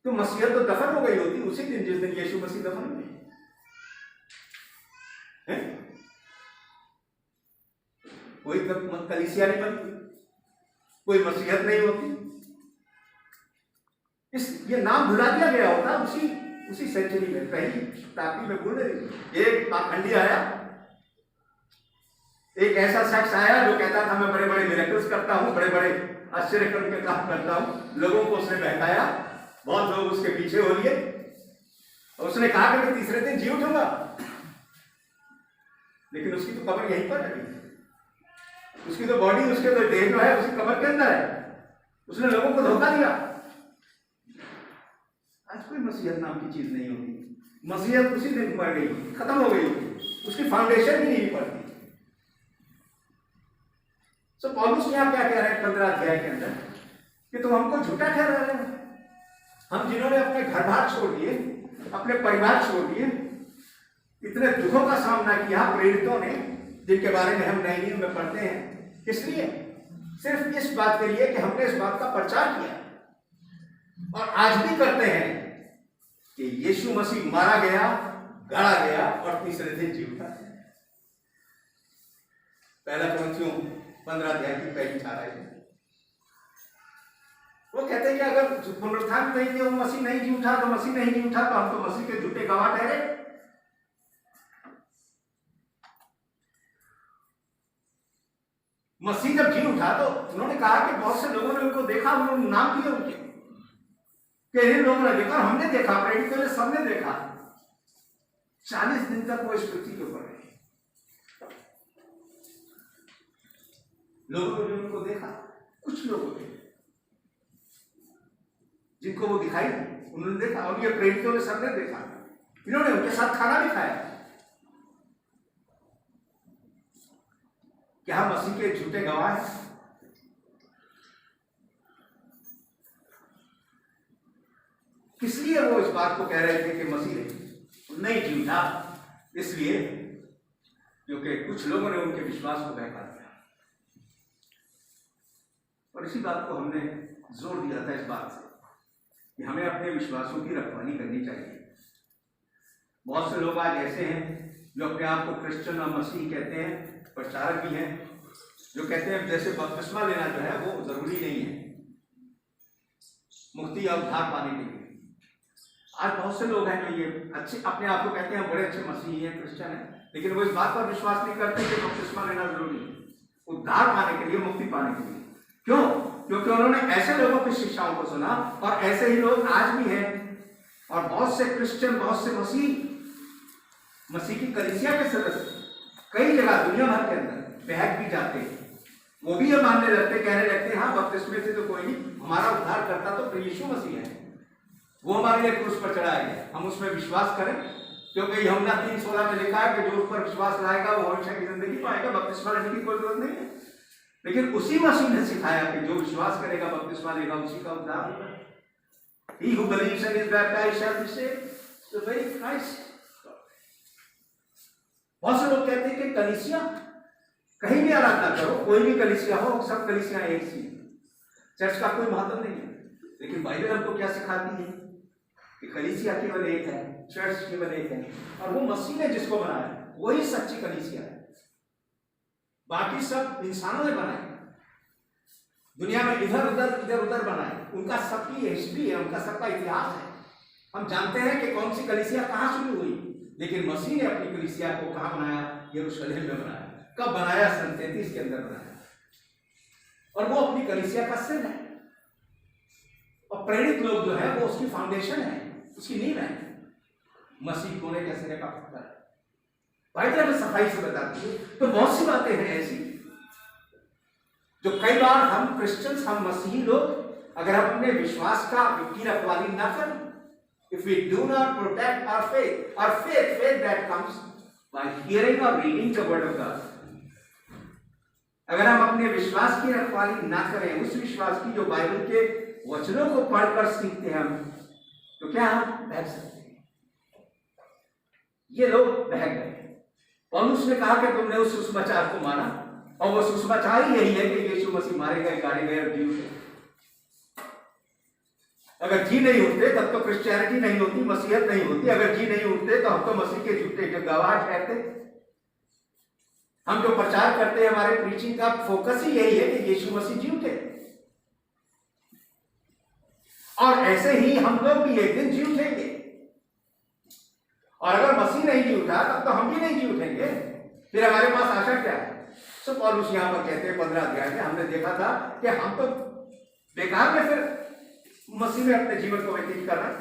तो मसीहत तो दफन हो गई होती उसी दिन जिस दिन यीशु मसीह दफन हुए। कोई कलीसिया नहीं बनती, कोई मसीहत नहीं होती। ये नाम भुला दिया गया होता उसी उसी सेंचुरी में, पहली शताब्दी में बोल रही, एक पाखंडी आया, एक ऐसा शख्स आया जो कहता था मैं बड़े बड़े मिरेकल्स करता हूं, बड़े बड़े आश्चर्य के काम करता हूं। लोगों को उसने बहकाया, बहुत लोग उसके पीछे हो लिए, और उसने कहा कि मैं तीसरे दिन जी उठूंगा। लेकिन उसकी तो कब्र यहीं पर है, उसकी तो बॉडी, उसके तो देह जो है उसकी कब्र के अंदर है। उसने लोगों को धोखा दिया। आज कोई मसीहत नाम की चीज नहीं होगी। मसीहत उसी दिन मर गई, खत्म हो गई, उसकी फाउंडेशन भी नहीं पड़ती। तो पौलुस यहां क्या कह रहे हैं 15 अध्याय के अंदर, कि तुम हमको झूठा ठहरा रहे हो। हम जिन्होंने अपने घर बार छोड़ दिए, अपने परिवार छोड़ दिए, इतने दुखों का सामना किया प्रेरितों ने, जिनके बारे में हम नए नियम में पढ़ते हैं, इसलिए सिर्फ इस बात के लिए कि हमने इस बात का प्रचार किया और आज भी करते हैं कि यीशु मसीह मारा गया, गाड़ा गया और तीसरे दिन जी उठा। पहला कुरिन्थियों 15 अध्याय की पहली 4 आयत। वो कहते हैं कि अगर पुनरुत्थान नहीं किया, मसीह नहीं जी उठा, तो मसीह नहीं जी उठा, तो हम तो मसीह के झूठे गवाह ठहरे। मसीह जब जी उठा तो उन्होंने कहा कि बहुत से लोगों ने उनको देखा, उन्होंने नाम दिए उनके, कि इन लोगों ने देखा, हमने देखा, प्रेरितों ने सबने देखा। 40 दिन तक वो इस पृथ्वी के ऊपर रहे। लोगों ने उनको देखा, कुछ लोगों ने जिनको वो दिखाई उन्होंने देखा, और ये प्रेरितों ने सबने देखा। इन्होंने उनके साथ खाना भी खाया। क्या मसीह के झूठे गवाह हैं? किस लिए वो इस बात को कह रहे थे कि मसीह नहीं जी उठा? इसलिए क्योंकि कुछ लोगों ने उनके विश्वास को बहका दिया। और इसी बात को हमने जोर दिया था इस बात से कि हमें अपने विश्वासों की रखवाली करनी चाहिए। बहुत से लोग आज ऐसे हैं जो अपने आप को क्रिश्चियन और मसीह कहते हैं, प्रचारक भी हैं, जो कहते हैं जैसे बपतिस्मा लेना जो है वो जरूरी नहीं है मुक्ति और उद्धार पाने के लिए। आज बहुत से लोग हैं जो ये अच्छे अपने आप को कहते हैं बड़े अच्छे मसीही हैं, क्रिश्चियन हैं, लेकिन वो इस बात पर विश्वास नहीं करते कि बपतिस्मा लेना जरूरी है उद्धार पाने के लिए, मुक्ति पाने के लिए। क्यों? क्योंकि उन्होंने ऐसे लोगों की शिक्षाओं को सुना, और ऐसे ही लोग आज भी हैं। और बहुत से क्रिश्चियन, बहुत से मसीह की कलीसिया के सदस्य कई जगह दुनिया भर के अंदर बहक भी जाते हैं। वो भी ये मानने लगते, कहने लगते हैं हाँ बपतिस्मे से तो कोई नहीं, हमारा उद्धार करता तो यीशु मसीह है, वो हमारे लिए क्रूस पर चढ़ाया गया, हम उसमें विश्वास करें। क्योंकि यूहन्ना 3:16 में लिखा है कि जो उस पर विश्वास लाएगा वो हमेशा की जिंदगी पाएगा, बपतिस्मा लेने की कोई जरूरत नहीं है। लेकिन उसी मसीह ने सिखाया कि जो विश्वास करेगा, बपतिस्मा लेगा, उसी का उद्धार होगा। He who believes and is baptized shall be saved. So very nice. बहुत से लोग कहते हैं कि कलीसिया कहीं भी आराधना करो, कोई भी कलीसिया हो, सब कलीसिया एक सी, चर्च का कोई महत्व नहीं है। लेकिन बाइबल हमको क्या सिखाती है कि कलीसिया केवल एक है, चर्च केवल एक है, और वो मसीह ने जिसको बनाया वही सच्ची कलीसिया है। बाकी सब इंसानों ने बनाए, दुनिया में इधर उधर बनाए, उनका सबकी हिस्ट्री है, उनका सबका इतिहास है। हम जानते हैं कि कौन सी कलीसिया कहाँ शुरू हुई, लेकिन मसीह ने अपनी कलीसिया को कहाँ बनाया? यरूशलेम में बनाया। कब बनाया? सन 33 के अंदर बनाया, और वो अपनी कलीसिया का सिर है। और प्रेरित लोग जो है वो उसकी फाउंडेशन है, उसकी नींव है। मसीह कोने का सिरे का पत्थर है। बाइबल में सफाई से बताती है। तो बहुत सी बातें हैं ऐसी जो कई बार हम क्रिश्चियंस, हम मसीही लोग, अगर हम अपने विश्वास की रखवाली ना करें, if we do not protect our faith that comes by hearing or reading the word of God, अगर हम अपने विश्वास की रखवाली ना करें, उस विश्वास की जो बाइबल के वचनों को पढ़कर सीखते हैं हम, तो क्या हम बहक सकते हैं? ये लोग बहक गए। पौलुस ने कहा कि तुमने उस सुसमाचार को माना, और वो सुसमाचार ही यही है कि यीशु मसीह मारे गए, गाड़े गए और जी उठे। अगर जी नहीं उठते तब तो क्रिश्चियनिटी नहीं होती, मसीहत नहीं होती। अगर जी नहीं उठते तो हम तो मसीह के झूठे के गवाह ठहरते। हम जो प्रचार करते हैं, हमारे प्रीचिंग का फोकस ही यही है कि यीशु मसीह जी उठे, और ऐसे ही हम लोग भी एक दिन जी उठेंगे। और अगर मसीह नहीं जी उठा तब तो हम भी नहीं जी उठेंगे, फिर हमारे पास आशा क्या है? सो पौलुस यहाँ पर कहते हैं 15 अध्याय में हमने देखा था कि हम तो बेकार में फिर मसीह में अपने जीवन को व्यतीत कर रहे हैं।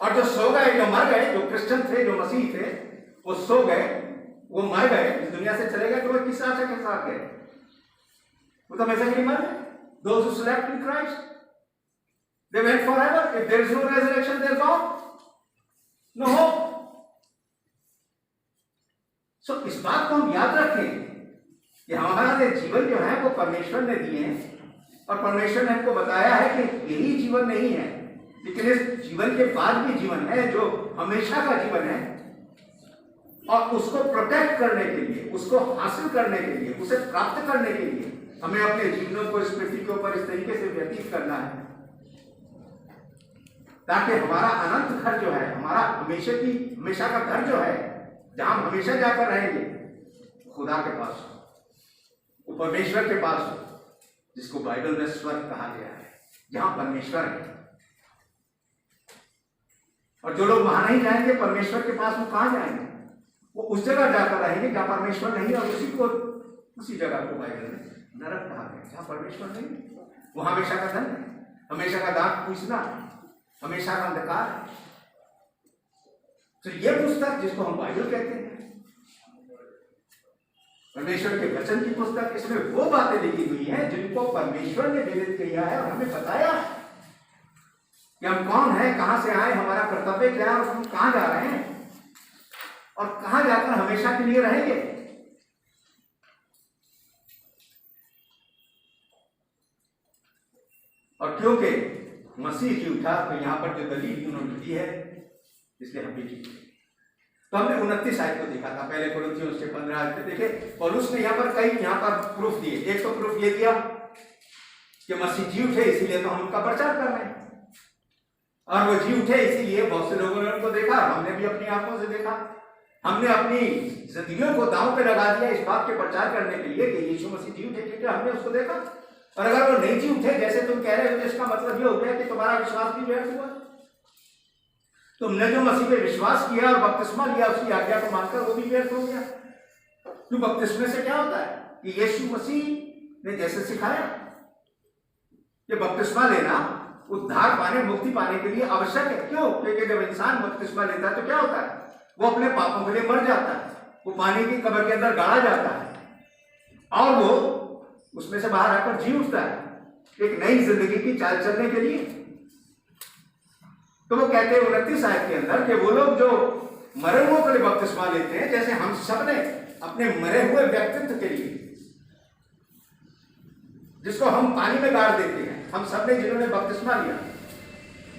और जो सो गए, जो मर गए, जो क्रिश्चियन थे, जो मसीह थे, वो सो गए, वो मर गए, इस दुनिया से चले गए, तो वो किस आशा के साथ गए? वो तो हमेशा के लिए मर गए। Those who slept in Christ, they went forever. If there is no resurrection, they are gone. No hope. So इस बात को हम याद रखें कि हमारे जीवन जो है वो परमेश्वर ने दिए हैं, और परमेश्वर ने हमको बताया है कि यही जीवन नहीं है, लेकिन इस जीवन के बाद भी जीवन है जो हमेशा का जीवन है। और उसको प्रोटेक्ट करने के लिए, उसको हासिल करने के लिए, उसे प्राप्त करने के लिए हमें अपने जीवनों को इस पृथ्वी के ऊपर इस तरीके से व्यतीत करना है ताकि हमारा अनंत घर जो है, हमारा हमेशा का घर जो है, जहां हम हमेशा जाकर रहेंगे, खुदा के पास, वो परमेश्वर के पास, जिसको बाइबल में स्वर्ग कहा गया है, जहां परमेश्वर है। और जो लोग वहां नहीं जाएंगे परमेश्वर के पास, वो कहां जाएंगे? वो उस जगह जाकर रहेंगे जहां परमेश्वर नहीं, और उसी जगह को बाइबल में नरक कहा गया, जहां परमेश्वर नहीं। वो हमेशा का धन है, हमेशा का दाग पूछना, हमेशा का अंधकार है। तो ये पुस्तक जिसको हम बाइबल कहते हैं, परमेश्वर के वचन की पुस्तक, इसमें वो बातें लिखी हुई हैं जिनको परमेश्वर ने विदित किया है और हमें बताया कि हम कौन है, कहां से आए, हमारा कर्तव्य क्या है, और हम कहां जा रहे हैं, और कहां जाकर हमेशा के लिए रहेंगे। और क्योंकि मसीह जी उठा, तो यहां पर जो दलील उन्होंने दी है, इसलिए हम भी जीते। तो हमने 29 आयत को देखा था, पहले कोरिन्थियों उसके 15 आयत पे देखे। पौलुस ने यहाँ पर कई प्रूफ दिए। एक तो प्रूफ ये दिया कि मसीह जी उठे, इसीलिए तो हम उनका प्रचार कर रहे हैं, और वो जी उठे इसीलिए बहुत से लोगों ने उनको देखा, हमने भी अपनी आंखों से देखा। हमने अपनी जिंदगियों को दांव पे लगा दिया इस बात के प्रचार करने के लिए कि यीशु मसीह जी उठे, क्योंकि हमने उसको देखा। और अगर वो नहीं जी उठे जैसे तुम कह रहे हो, तो इसका मतलब ये हो गया कि तुम्हारा विश्वास भी व्यर्थ हुआ। तुमने जो मसीह पे विश्वास किया और बपतिस्मा लिया, उसकी आज्ञा को मानकर, वो भी व्यर्थ हो गया। क्यों? बपतिस्मे से क्या होता है कि यीशु मसीह ने जैसे सिखाया कि बपतिस्मा लेना उद्धार पाने, मुक्ति पाने के लिए आवश्यक है। क्यों? क्योंकि जब इंसान बपतिस्मा लेता है तो क्या होता है? वो अपने पापों के लिए मर जाता है, वो पानी की कब्र के अंदर गाड़ा जाता है, और वो उसमें से बाहर आकर जी उठता है एक नई जिंदगी की चाल चलने के लिए। तो वो कहते हैं 29 आयत के अंदर कि वो लोग जो मरे हुए के लिए बपतिस्मा लेते हैं, जैसे हम सब ने अपने मरे हुए व्यक्तित्व के लिए, जिसको हम पानी में गाड़ देते हैं, हम सब ने जिन्होंने बपतिस्मा लिया,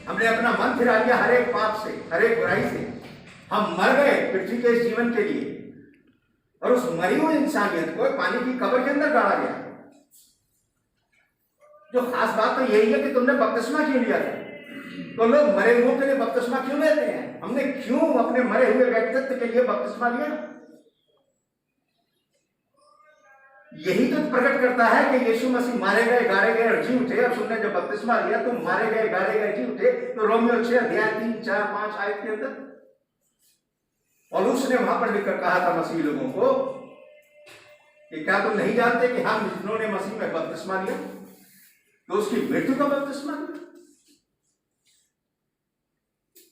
हमने अपना मन फिरा लिया हर एक पाप से, हर एक बुराई से, हम मर गए पृथ्वी के इस जीवन के लिए, और उस मरी हुई इंसानियत को पानी की कब्र के अंदर गाड़ा गया। जो खास बात तो यही है कि तुमने बपतिस्मा क्यों लिया था। तो लोग मरे हुए के लिए बपतिस्मा क्यों लेते हैं? हमने क्यों अपने मरे हुए व्यक्तित्व के लिए बपतिस्मा लिया? यही तो प्रकट करता है कि यीशु मसीह मारे गए, गाड़े गए और जी उठे। अब तुमने जब बपतिस्मा लिया, तुम मारे गए, गाड़े गए, जी उठे। तो रोमियो 6 अध्याय 3, 4, 5 आयत के अंदर पौलुस ने वहां पर लिखकर कहा था मसीह लोगों को कि क्या तुम नहीं जानते कि हम जिन्होंने मसीह में बपतिस्मा लिया तो उसकी मृत्यु का बपतिस्मा लिया।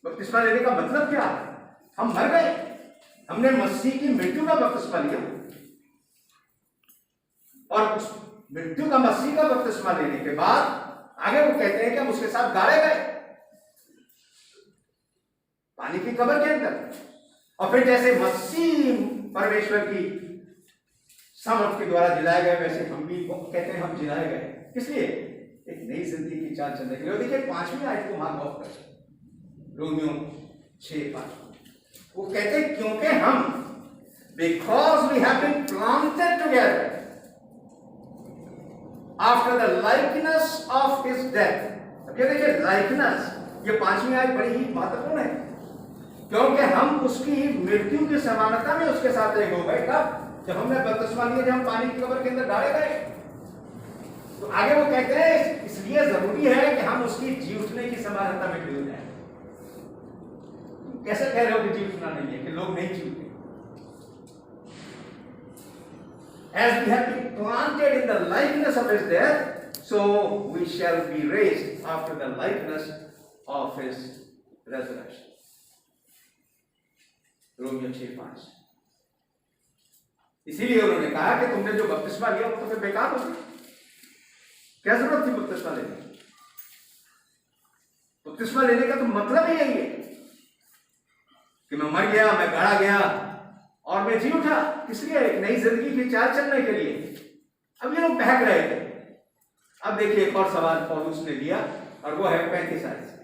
बपतिस्मा लेने का मतलब क्या है? हम मर गए, हमने मसीह की मृत्यु का बपतिस्मा लिया, और उस मृत्यु का मसीह का बपतिस्मा लेने के बाद आगे वो कहते हैं कि हम उसके साथ गाड़े गए पानी की कब्र के अंदर। और फिर जैसे मसीह परमेश्वर की सामर्थ के द्वारा जिलाए गए, वैसे हम भी कहते हैं हम जिलाए गए। किसलिए? एक नई जिंदगी की चाल चलने के लिए। देखिए 5वीं आयत को मार्क ऑफ कर, रोमियो 6:5 वो कहते हैं क्योंकि हम because we have been planted together after the likeness of his death. अब ये देखिए लाइकनेस, ये 5वीं आयत बड़ी ही महत्वपूर्ण है, क्योंकि हम उसकी मृत्यु की समानता में उसके साथ एक हो गए। कब? जब हमने बपतिस्मा लिया, जब हम पानी की कब्र के अंदर गाड़े गए। तो आगे वो कहते हैं इसलिए जरूरी है कि हम उसकी जी उठने की समानता में खड़े हो जाए। कैसे कह रहे हो कि जी उठना नहीं है, कि लोग नहीं जीवते? As we have been planted in the likeness of his death, so we shall be raised after the likeness of his resurrection. Romeo 6:5। इसीलिए उन्होंने कहा कि तुमने जो बपतिस्मा लिया वो तो फिर बेकार हो गया, क्या जरूरत थी बपतिस्मा लेने की? बपतिस्मा लेने का तो मतलब ही यही है कि मैं मर गया, मैं गाड़ा गया और मैं जी उठा। किस लिए? एक नई जिंदगी की चाल चलने के लिए। अब ये लोग बहक रहे थे। अब देखिए एक और सवाल पौलुस ने लिया और वो है 35 आयत से।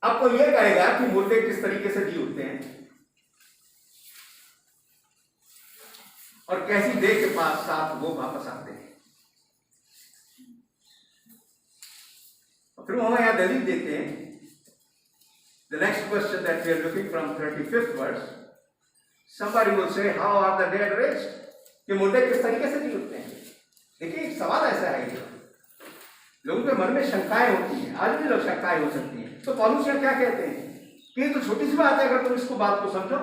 अब कोई ये कहेगा कि मुर्दे किस तरीके से जी उठते हैं और कैसी देह के पास साथ वो वापस आते हैं। फिर हम यहां दलील देते हैं। The next question that we are looking from 35th verse, somebody will say, how are the dead raised? कि मुर्दे किस तरीके से जी उठते हैं? देखिए एक सवाल ऐसा है, लोगों के मन में शंकाएं होती हैं, आज भी लोग शंकाएं हो सकती हैं। तो पौलुस यहाँ क्या कहते हैं कि ये तो छोटी सी बात है, अगर तुम इसको बात को समझो।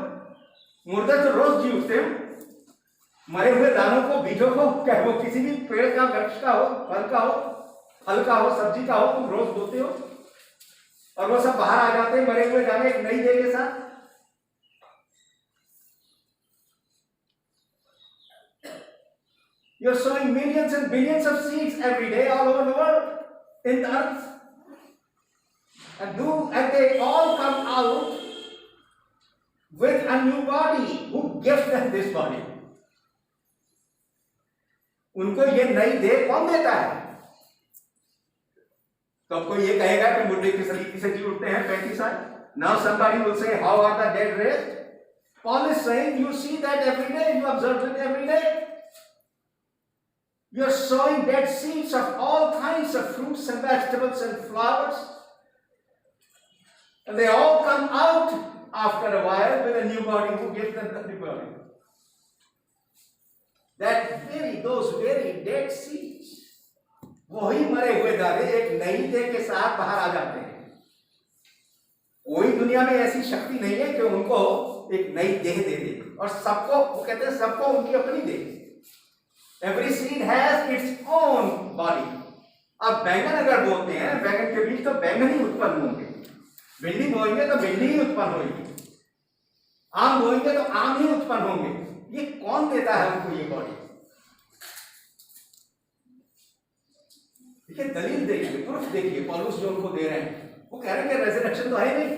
मुर्दे तो रोज जी उठते हो, मरे हुए दानों को, बीजों को, क्या वो किसी भी पेड़ का, वृक्ष का हो, फल का हो, सब्जी का हो, तुम रोज बोते हो और वो सब बाहर आ जाते हैं मरे हुए दाने एक नई देह के साथ। You're sowing millions and billions of seeds every day all over the world in the earth, and they all come out with a new body. Who gives them this body? उनको ये नई देह कौन देता है? तो आपको ये कहेगा कि मुर्दे किस तरीके से जी उठते हैं? 35 आयत। Now somebody will say, how are the dead raised? Paul is saying, you see that every day, you observe it every day. You are sowing dead seeds of all kinds of fruits and vegetables and flowers, and they all come out after a while with a new body. Who gives them the new body? Those very dead seeds, वही मरे हुए दाने एक नई देह के साथ बाहर आ जाते हैं। कोई दुनिया में ऐसी शक्ति नहीं है कि उनको एक नई देह दे दे, और सबको, वो कहते हैं सबको उनकी अपनी देह। Every seed has its own body. अब बैंगन अगर बोते हैं, बैंगन के बीज तो बैंगन ही उत्पन्न होंगे, भिंडी बोएंगे तो भिंडी ही उत्पन्न होगी, आम बोएंगे तो आम ही उत्पन्न होंगे। ये कौन देता है उनको ये बॉडी? देखिए दलील देखिए, प्रूफ देखिए पौलुस जो उनको दे रहे हैं। वो कह रहे हैं कि रेजरेक्शन तो है नहीं,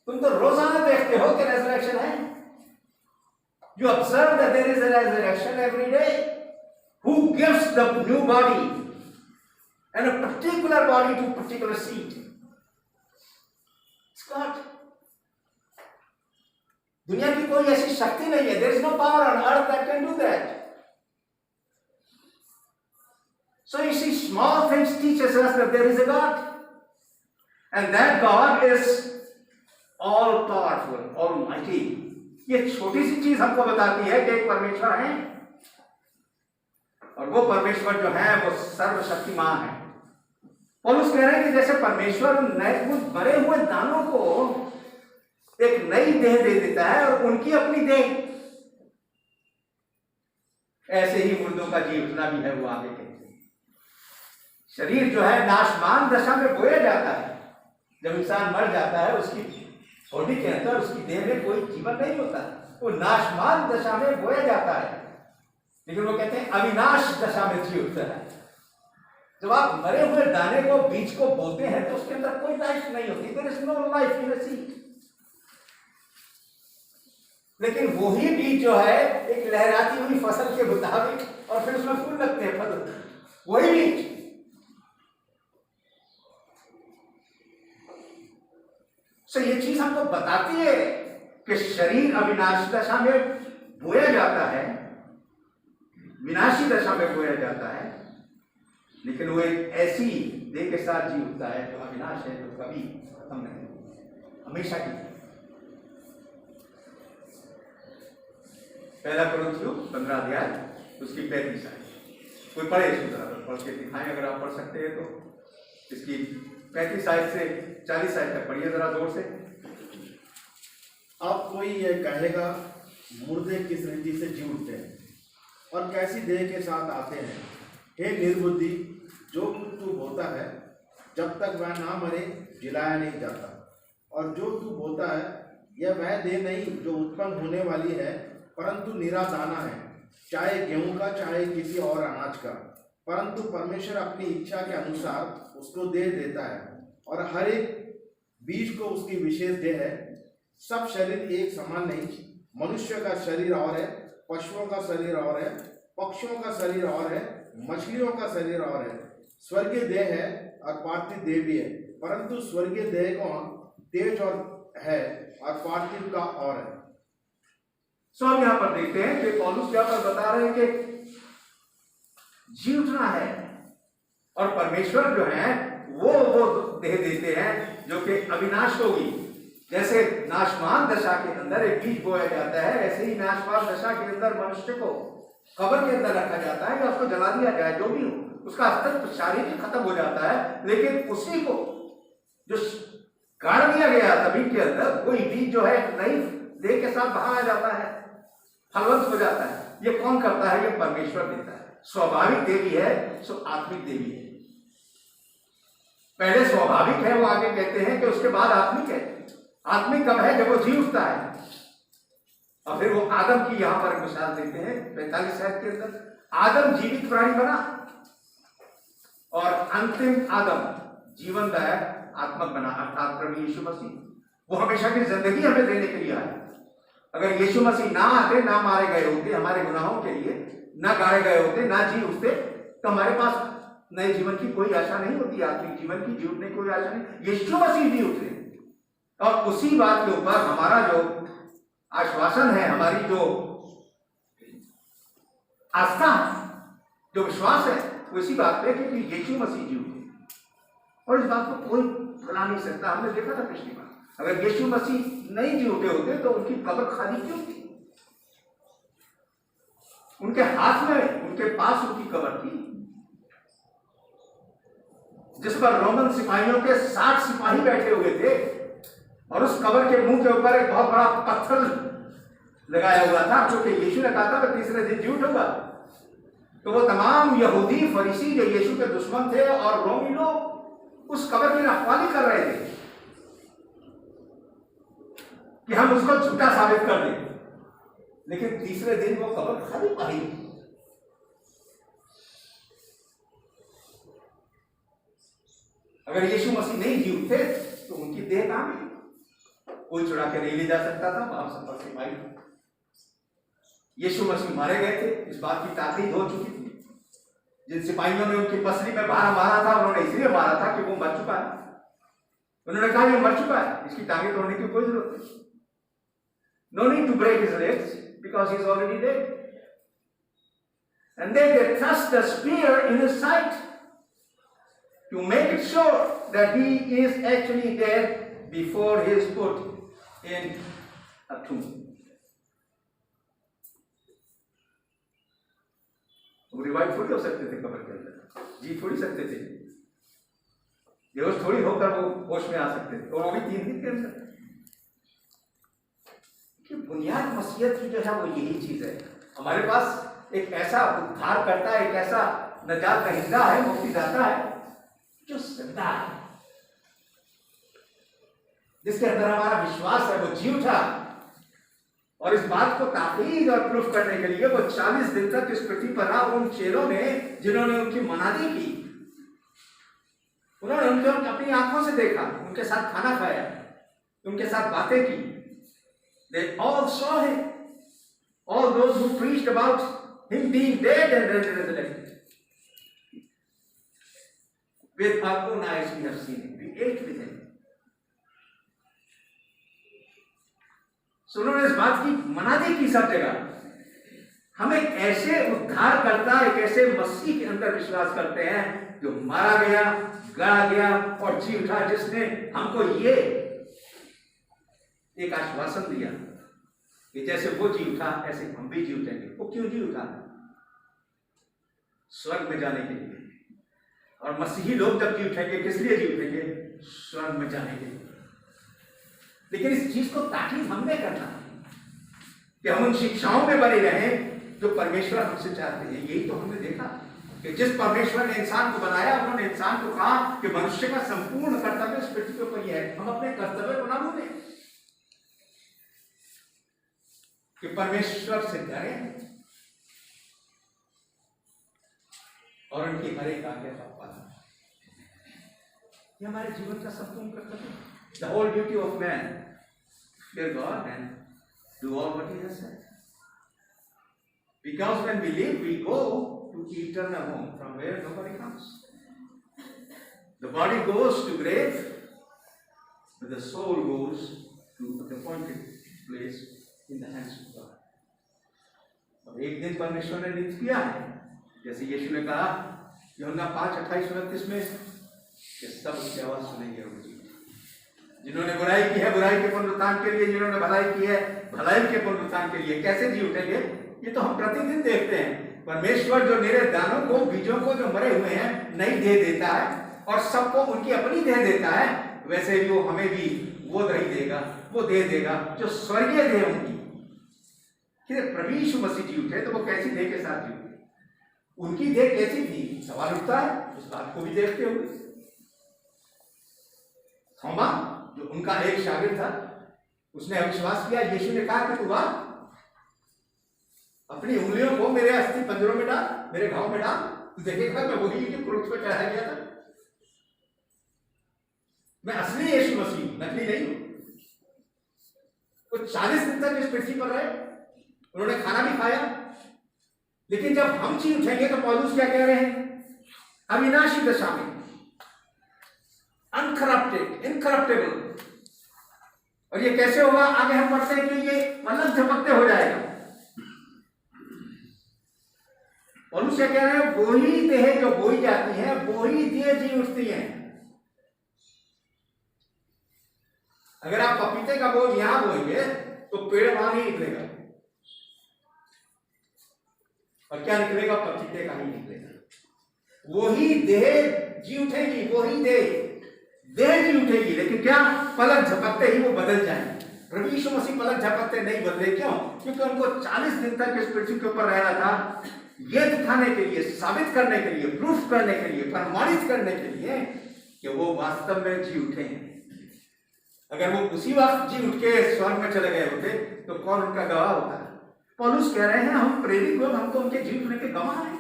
तुम तो रोजाना देखते हो कि रेजरेक्शन है। You observe that there is a resurrection every day. Who gives the new body and a particular body to particular seed? It's God. दुनिया की कोई ऐसी शक्ति नहीं है, there is no power on earth that can do that. So you see, small things teaches us that there is a God, and that God is all powerful, almighty. ये छोटी सी चीज हमको बताती है कि एक परमेश्वर है, और वो परमेश्वर जो है वो सर्वशक्तिमान है। पौलुस कह रहे हैं कि जैसे परमेश्वर उन मरे हुए दानों को एक नई देह दे देता है और उनकी अपनी देह, ऐसे ही मुर्दों का जी उठना भी है। वो आगे कहते हैं शरीर जो है नाशमान दशा में बोया जाता है। जब इंसान मर जाता है, उसकी बॉडी के अंदर, उसकी देह में कोई जीवन नहीं होता, वो नाशमान दशा में बोया जाता है। लेकिन वो कहते हैं अविनाश दशा में जी उठता है। जब आप मरे हुए दाने को, बीज को बोते हैं तो उसके अंदर कोई लाइफ नहीं होती, there is no life in a seed. लेकिन वही बीज जो है एक लहराती हुई फसल के मुताबिक, और फिर उसमें फूल लगते हैं, फल, वही बीज। तो ये चीज हमको बताती है कि शरीर अविनाशी दशा में बोया जाता है, विनाशी दशा में बोया जाता है, लेकिन वो एक ऐसी देह के साथ जी उठता है जो अविनाश है, जो कभी खत्म नहीं, हमेशा की। पहला कुरिन्थियों 15 अध्याय उसकी 35 आयत। कोई पढ़े इसको, जरा पढ़ के दिखाएं अगर आप पढ़ सकते हैं तो। इसकी 35 आयत से 40 आयत तक पढ़िए जरा जोर से। अब कोई ये कहेगा, मुर्दे किस रीति से जी उठते हैं और कैसी देह के साथ आते हैं। हे निर्बुद्धि, जो कुछ तू बोता है, जब तक वह ना मरे जिलाया नहीं जाता। और जो तू बोता है, यह वह देह नहीं जो उत्पन्न होने वाली है, परंतु निरा दाना है, चाहे गेहूं का चाहे किसी और अनाज का। परंतु परमेश्वर अपनी इच्छा के अनुसार उसको दे देता है, और हर एक बीज को उसकी विशेष देह है। सब शरीर एक समान नहीं, मनुष्य का शरीर और है, पशुओं का शरीर और है, पक्षियों का शरीर और है, मछलियों का शरीर और है। स्वर्गीय देह है और पार्थिव देह भी है, परंतु स्वर्गीय देह कौन तेज और है और पार्थिव का और है। सो हम यहां पर देखते हैं कि पौलुस यहाँ पर बता रहे हैं कि जी उठना है, और परमेश्वर जो है वो देह देते हैं जो कि अविनाश होगी। जैसे नाशवान दशा के अंदर एक बीज बोया जाता है, ऐसे ही नाशवान दशा के अंदर मनुष्य को कब्र के अंदर रखा जाता है या उसको जला दिया जाए, जो भी हो, उसका अस्तित्व शारीरिक खत्म हो जाता है। लेकिन उसी को जो गाड़ दिया गया जमीन के अंदर, वही बीज जो है नई देह के साथ बाहर आ जाता है, फलवंत हो जाता है। ये कौन करता है? ये परमेश्वर देता है। स्वाभाविक देवी है, सो आत्मिक देवी है। पहले स्वाभाविक है, वो आगे कहते हैं कि उसके बाद आत्मिक है। आत्मिक कब है? जब वो जी उठता है। और फिर वो आदम की यहां पर मिसाल देते हैं 45 आयत के अंदर। आदम जीवित प्राणी बना, और अंतिम आदम जीवनदायक आत्मक बना, अर्थात प्रभु यीशु मसीह। वो हमेशा की जिंदगी हमें देने के लिए आया। अगर यीशु मसीह ना आते, ना मारे गए होते हमारे गुनाहों के लिए, ना गाड़े गए होते, ना जी उठते, तो हमारे पास नए जीवन की कोई आशा नहीं होती, आत्मिक जीवन की जी उठने की कोई आशा नहीं। यीशु मसीह जी उठे, और उसी बात के ऊपर हमारा जो आश्वासन है, हमारी जो आस्था है, जो विश्वास है, वो इसी बात पे कि यीशु मसीह जी उठे। और इस बात को कोई भुला नहीं सकता। हमने देखा था पिछली बार, अगर यीशु मसीह नहीं जी उठे होते तो उनकी कब्र खाली क्यों थी? उनके हाथ में, उनके पास उनकी कब्र थी, जिस पर रोमन सिपाहियों के 60 सिपाही बैठे हुए थे, और उस कब्र के मुंह के ऊपर एक बहुत बड़ा पत्थर लगाया हुआ था, क्योंकि यीशु ने कहा था कि तीसरे दिन जी उठूंगा। तो वो तमाम यहूदी फरीसी जो यीशु के दुश्मन थे और रोमी लोग उस कब्र की रखवाली कर रहे थे कि हम उसको झूठा साबित कर दें। लेकिन तीसरे दिन वो कब्र खाली पाई। अगर यीशु मसीह नहीं जी उठे तो उनकी देह कहां गई? कोई चुरा के नहीं ले जा सकता था। वहां सब पर सिपाही, यीशु मसीह मारे गए थे, इस बात की ताकीद हो चुकी थी। जिन सिपाहियों ने उनकी पसली में भाला मारा था, उन्होंने इसलिए मारा था कि वो मर चुका है। उन्होंने कहा ये मर चुका है, इसकी टांगें तोड़ने की कोई जरूरत नहीं। No need to break his legs because he is already dead. And then they thrust the spear in his side to make it sure that he is actually dead before he is put in a tomb. वो revive थोड़ी हो सकते थे कब्र के अंदर, जी थोड़ी सकते थे, बेहोश थोड़ी होकर वो होश में आ सकते थे, और वो भी 3 दिन के अंदर। कि बुनियाद मसीहत की जो है वो यही चीज है। हमारे पास एक ऐसा उद्धार करता है, एक ऐसा नजात दहिंदा है, मुक्तिदाता है जो जिंदा है, जिसके अंदर हमारा विश्वास है। वो जी उठा, और इस बात को ताकीद और प्रूफ करने के लिए वो 40 दिन तक इस पृथ्वी पर रहा। उन चेलों ने जिन्होंने उनकी मनादी की, उन्होंने उनको अपनी आंखों से देखा, उनके साथ खाना खाया, उनके साथ बातें की। They all saw him. All those who preached about him being dead and resurrected. With our own eyes we have seen him. We ate with him. So उन्होंने इस बात की मनादी की सब जगह। हम एक ऐसे उद्धार करता, एक ऐसे मसीह के अंदर विश्वास करते हैं जो मारा गया, गड़ा गया और जी उठा, जिसने हमको ये एक आश्वासन दिया कि जैसे वो जी उठा ऐसे हम भी जी उठेंगे। वो क्यों जी उठा? स्वर्ग में जाने के लिए। और मसीही लोग जब जी उठेंगे, किस लिए जी उठेंगे? स्वर्ग में जाने के लिए। लेकिन इस चीज को ताकीद हमने करना कि हम उन शिक्षाओं में बने रहें जो परमेश्वर हमसे चाहते हैं। यही तो हमने देखा कि जिस परमेश्वर ने इंसान को बनाया, उन्होंने इंसान को कहा कि मनुष्य का संपूर्ण कर्तव्य इस पृथ्वी के ऊपर यह है, हम अपने कर्तव्य को ना भूलें, कि परमेश्वर से डरें और उनकी हर एक आज्ञा का पालन। ये हमारे जीवन का संपूर्ण कर्तव्य। The whole duty of man, fear God and do all what He has said. Because when we live, we go to eternal home from where nobody comes. The body goes to grave, but the soul goes to the appointed place in the hands of God. और एक दिन परमेश्वर ने नियुक्त किया है, जैसे यीशु ने कहा यूहन्ना 5:28-29 में कि सब उसकी आवाज सुनेंगे और जीवेंगे। जिन्होंने बुराई की है बुराई के पुनरुत्थान के लिए, जिन्होंने भलाई की है भलाई के पुनरुत्थान के लिए। कैसे जी उठेंगे? ये तो हम प्रतिदिन देखते हैं। परमेश्वर जो मेरे दानों को, बीजों को जो मरे हुए हैं नई देह देता है और सबको उनकी अपनी देह देता है, वैसे ही वो हमें भी वो दही देगा, वो देह देगा जो स्वर्गीय देह होगी। प्रभु यीशु मसीह जी उठे तो वो कैसी देह के साथ जी उठे? उनकी देह कैसी थी? सवाल उठता है, उस बात को भी देखते हुए। थोमा जो उनका एक शागिर्द था, उसने अविश्वास किया। यीशु ने कहा कि तू आ, अपनी उंगलियों को मेरे अस्थि पंजरों में डाल, मेरे घाव में डाल, तू देखेगा मैं वही जो क्रूस पर चढ़ाया गया था। मैं असली यीशु मसीह, नकली नहीं हूं। वो 40 दिन तक इस पृथ्वी पर रहे, उन्होंने खाना भी खाया। लेकिन जब हम जी उठेंगे तो पौलुस क्या कह रहे हैं? अविनाशी दशा में, अनकरप्टेड, इनकरप्टेबल। और ये कैसे होगा? आगे हम पढ़ते हैं कि ये पलक झपकते हो जाएगा। पौलुस क्या कह रहे हैं? वो ही देह जो बोई जाती है, वो ही देह जी उठती है। अगर आप पपीते का बोझ यहां बोएंगे तो पेड़ वहां नहीं निकलेगा, और क्या निकलेगा? पपीते का ही निकलेगा। वही देह जी उठेगी, वही देह जी उठेगी। लेकिन क्या? पलक झपकते ही वो बदल जाएंगे। प्रभु यीशु मसीह पलक झपकते नहीं बदले। क्यों? क्योंकि उनको 40 दिन तक इस पृथ्वी के ऊपर रहना था, ये दिखाने के लिए, साबित करने के लिए, प्रूफ करने के लिए, प्रमाणित करने के लिए कि वो वास्तव में जी उठे हैं। अगर वो उसी वक्त जी उठ के स्वर्ग में चले गए होते तो कौन उनका गवाह होता है? पौलुस कह रहे हैं हम प्रेरित लोग, हम तो उनके जी उठने के गवाह हैं।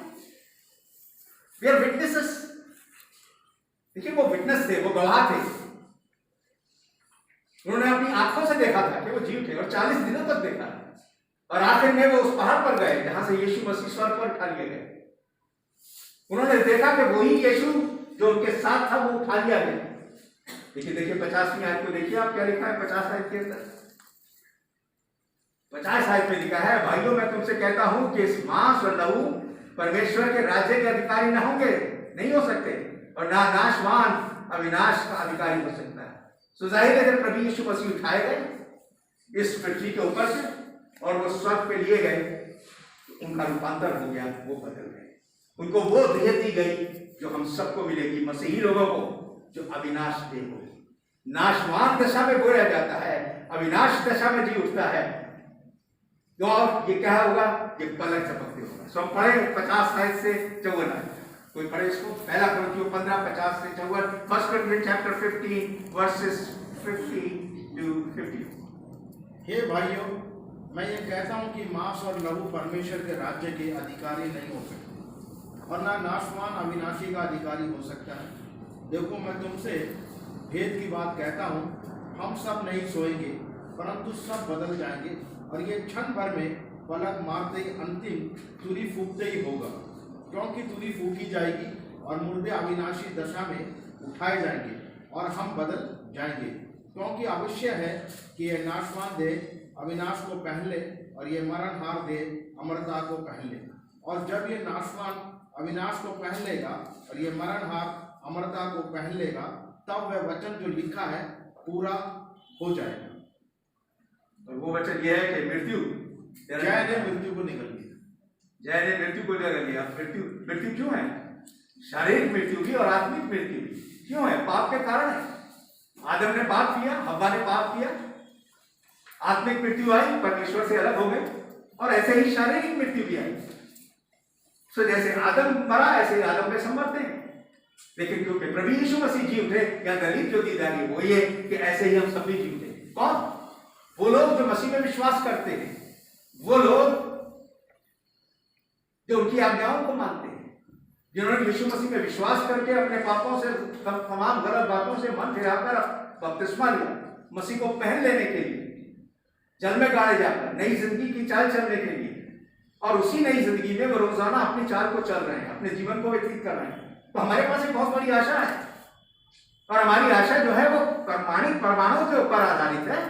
We are witnesses. देखिए वो विटनेस थे, वो गवाह थे। उन्होंने अपनी आंखों से देखा था कि वो जी उठे, और 40 दिनों तक देखा, और आखिर में वो उस पहाड़ पर गए जहां से यीशु मसीह स्वर्ग पर उठा लिए गए। उन्होंने देखा कि वही यीशु जो उनके साथ था वो उठा लिया गया। देखिए 50वीं आयत को देखिए आप, क्या लिखा है 50 आयत के अंदर। 50 आयत में लिखा है, भाइयों मैं तुमसे कहता हूं कि इस मांस और लहू परमेश्वर के राज्य के अधिकारी न होंगे, नहीं हो सकते, और ना नाशवान अविनाश का अधिकारी हो सकता है। सो जाहिर है जब प्रभु यीशु मसीह उठाए गए इस पृथ्वी के ऊपर से और वो स्वर्ग पे लिए गए, तो उनका रूपांतर हो गया, वो बदल गए। उनको वो देह दी गई जो हम सबको मिलेगी, मसीही लोगों को, जो अविनाश देह होगी। नाशवान दशा में बोया जाता है, अविनाश दशा में जी उठता है। तो और ये क्या होगा? ये पलक झपकते होगा। सो हम पढ़े 50 आयत से 54 आयत। कोई पढ़े इसको? पहला कुरिन्थियों 15:50 से 54, 1 Corinthians chapter 15 verses 50 to 50। हे भाइयों, मैं ये कहता हूँ कि मांस और लहू परमेश्वर के राज्य के अधिकारी नहीं हो सकते, और ना नाशवान अविनाशी का अधिकारी हो सकता है। देखो मैं तुमसे भेद की बात कहता हूँ, हम सब नहीं सोएंगे, परंतु सब बदल जाएंगे, और ये क्षण भर में पलक मारते ही अंतिम तुरी फूकते ही होगा। क्योंकि तुरी फूकी जाएगी और मुर्दे अविनाशी दशा में उठाए जाएंगे, और हम बदल जाएंगे। क्योंकि आवश्यक है कि यह नाशवान देह अविनाश को पहन ले, और ये मरणहार देह अमरता को पहन ले। और जब ये नाशवान अविनाश को पहन लेगा और ये मरणहार अमरता को पहन लेगा, तब वह वचन जो लिखा है पूरा हो जाएगा। और वो वचन यह है कि मृत्यु, जय ने मृत्यु को निगल लिया। जय ने मृत्यु को निगल लिया। मृत्यु क्यों है? शारीरिक मृत्यु भी और आत्मिक मृत्यु भी। क्यों है? पाप के कारण है। आदम ने पाप किया, हव्वा ने पाप किया, आत्मिक मृत्यु आई, परमेश्वर से अलग हो गए, और ऐसे ही शारीरिक मृत्यु भी आई। सो जैसे आदम मरा ऐसे ही आदम में समझते हैं। लेकिन क्योंकि प्रभु यीशु मसीह जी उठे, या दलील जो दी जा रही है वो ये कि ऐसे ही हम सब भी जी उठे। कौन? वो लोग जो मसीह में विश्वास करते हैं, वो लोग जो उनकी आज्ञाओं को मानते हैं, जिन्होंने यीशु मसीह में विश्वास करके अपने पापों से, तमाम गलत बातों से मन फिराकर बपतिस्मा लिया, मसीह को पहन लेने के लिए, जल में गाड़े जाकर नई जिंदगी की चाल चलने के लिए, और उसी नई जिंदगी में वो रोजाना अपनी चाल को चल रहे हैं, अपने जीवन को व्यतीत कर रहे हैं। तो हमारे पास एक बहुत बड़ी आशा है, और हमारी आशा जो है वो प्रमाणित प्रमाणों के ऊपर आधारित है।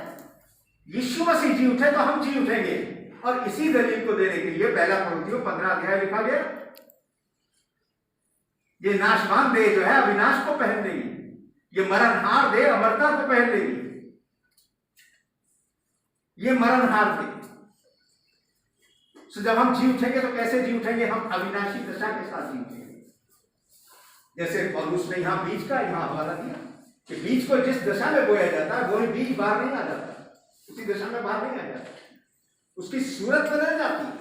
यीशु मसीह जी उठे तो हम जी उठेंगे, और इसी दलील को देने के लिए पहला कुरिन्थियों 15 अध्याय लिखा गया। ये नाशवान देह जो है अविनाश को पहन लेगी, ये मरणहार देह अमरता को पहन लेगी। ये मरणहार देह, जब हम जी उठेंगे तो कैसे जी उठेंगे? हम अविनाशी दशा के साथ जी उठेंगे। जैसे पौलुस ने यहाँ बीज का हवाला दिया कि बीज को जिस दशा में बोया जाता है वही बीज बाहर नहीं आ जाता, उसी दशा में बाहर नहीं आ जाता, उसकी सूरत बदल जाती है।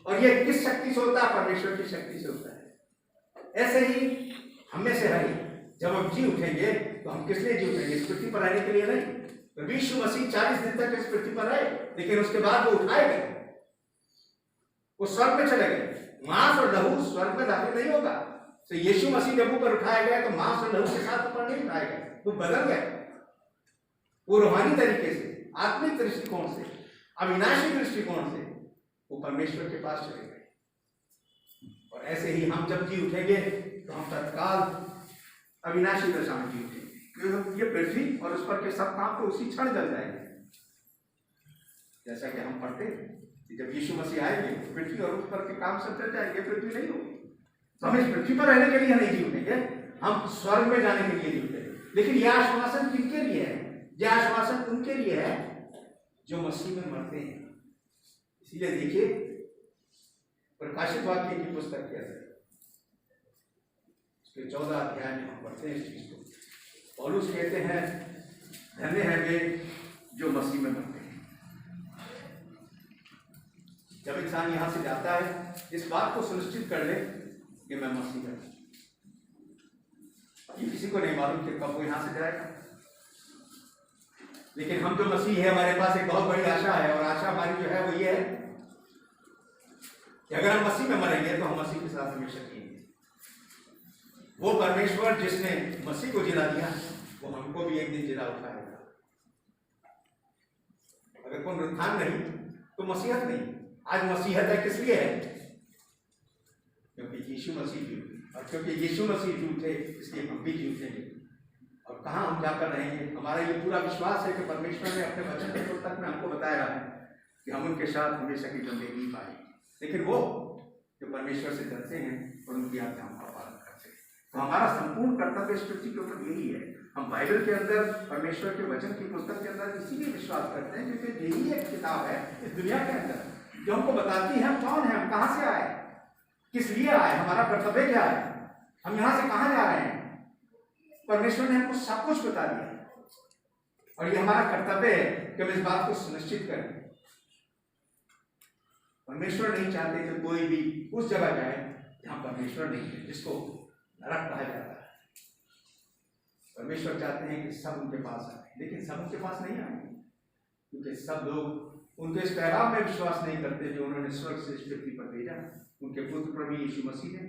और ये किस शक्ति से होता है? परमेश्वर की शक्ति से होता है। ऐसे ही हमें से है, जब हम जी उठेंगे तो हम किस लिए जी उठेंगे? इस पृथ्वी पर रहने के लिए नहीं। तो यीशु मसीह 40 दिन तक इस पृथ्वी पर रहे, लेकिन उसके बाद वो उठाए गए, वो स्वर्ग में चले गए। मांस और लहू स्वर्ग में दाखिल नहीं होगा। तो यीशु मसीह जब ऊपर उठाया गया तो मांस और लहू के साथ ऊपर नहीं उठाए गए, वो बदल गए। वो रूहानी तरीके से, आत्मिक दृष्टिकोण से, अविनाशी दृष्टिकोण से वो परमेश्वर के पास चले गए। और ऐसे ही हम जब जी उठेंगे तो हम तत्काल अविनाशी दशा में जी उठेंगे, क्योंकि ये पृथ्वी और उस पर के सब काम तो उसी क्षण जल जाएंगे। जैसा कि हम पढ़ते हैं कि जब यीशु मसीह आएंगे तो पृथ्वी और उस पर के काम सब जल जाएंगे, पृथ्वी नहीं होगी। तो हम इस पृथ्वी पर रहने के लिए नहीं जी उठेंगे, हम स्वर्ग में जाने के लिए जी उठेंगे। लेकिन यह आश्वासन किनके लिए है? यह आश्वासन उनके लिए है जो मसीह में मरते हैं। इसीलिए देखिए प्रकाशित वाक्य की पुस्तक के अंदर उसके 14 अध्याय में हम पढ़ते हैं इस चीज को। पौलुस कहते हैं, धन्य है वे जो मसीह में मरते हैं। जब इंसान यहां से जाता है, इस बात को सुनिश्चित कर ले कि मैं मसीह में, ये किसी को नहीं मालूम कि कब वो यहां से जाएगा। लेकिन हम जो मसीह है, हमारे पास एक बहुत बड़ी आशा है, और आशा हमारी जो है वो ये है कि अगर हम मसीह में मरेंगे तो हम मसीह के साथ हमेशा जिएंगे। वो परमेश्वर जिसने मसीह को जिला दिया, वो हमको भी एक दिन जिला उठाएगा। अगर पुनरुत्थान नहीं तो मसीहत नहीं। आज मसीहत है किस लिए है? क्योंकि यीशु मसीह जी, और क्योंकि यीशु मसीह जी उठे इसलिए हम भी जी उठेंगे। और कहाँ हम जाकर रहेंगे? हमारा ये पूरा विश्वास है कि परमेश्वर ने अपने वचन के पुस्तक में हमको बताया है कि हम उनके साथ हमेशा की जिंदगी पाएंगे। लेकिन वो जो परमेश्वर से डरते हैं और उनकी आज्ञाओं का पालन करते हैं, तो हमारा संपूर्ण कर्तव्य इस पृथ्वी के ऊपर यही है। हम बाइबल के अंदर, परमेश्वर के वचन की पुस्तक के अंदर इसीलिए विश्वास करते हैं क्योंकि यही एक किताब है इस दुनिया के अंदर जो हमको बताती है हम कौन है, हम कहाँ से आए, किस लिए आए, हमारा कर्तव्य क्या है, हम यहाँ से कहाँ जा रहे हैं। परमेश्वर ने हमको सब कुछ बता दिया, और ये हमारा कर्तव्य है कि हम इस बात को सुनिश्चित करें। परमेश्वर नहीं चाहते कि कोई भी उस जगह जाए जहां परमेश्वर नहीं है, जिसको नरक कहा जाता है। परमेश्वर चाहते हैं कि सब उनके पास आए, लेकिन सब उनके पास नहीं आए, क्योंकि सब लोग उनके इस पैगाम में विश्वास नहीं करते जो उन्होंने स्वर्ग से इस पृथ्वी पर भेजा। उनके पुत्र प्रभु यीशु मसीह ने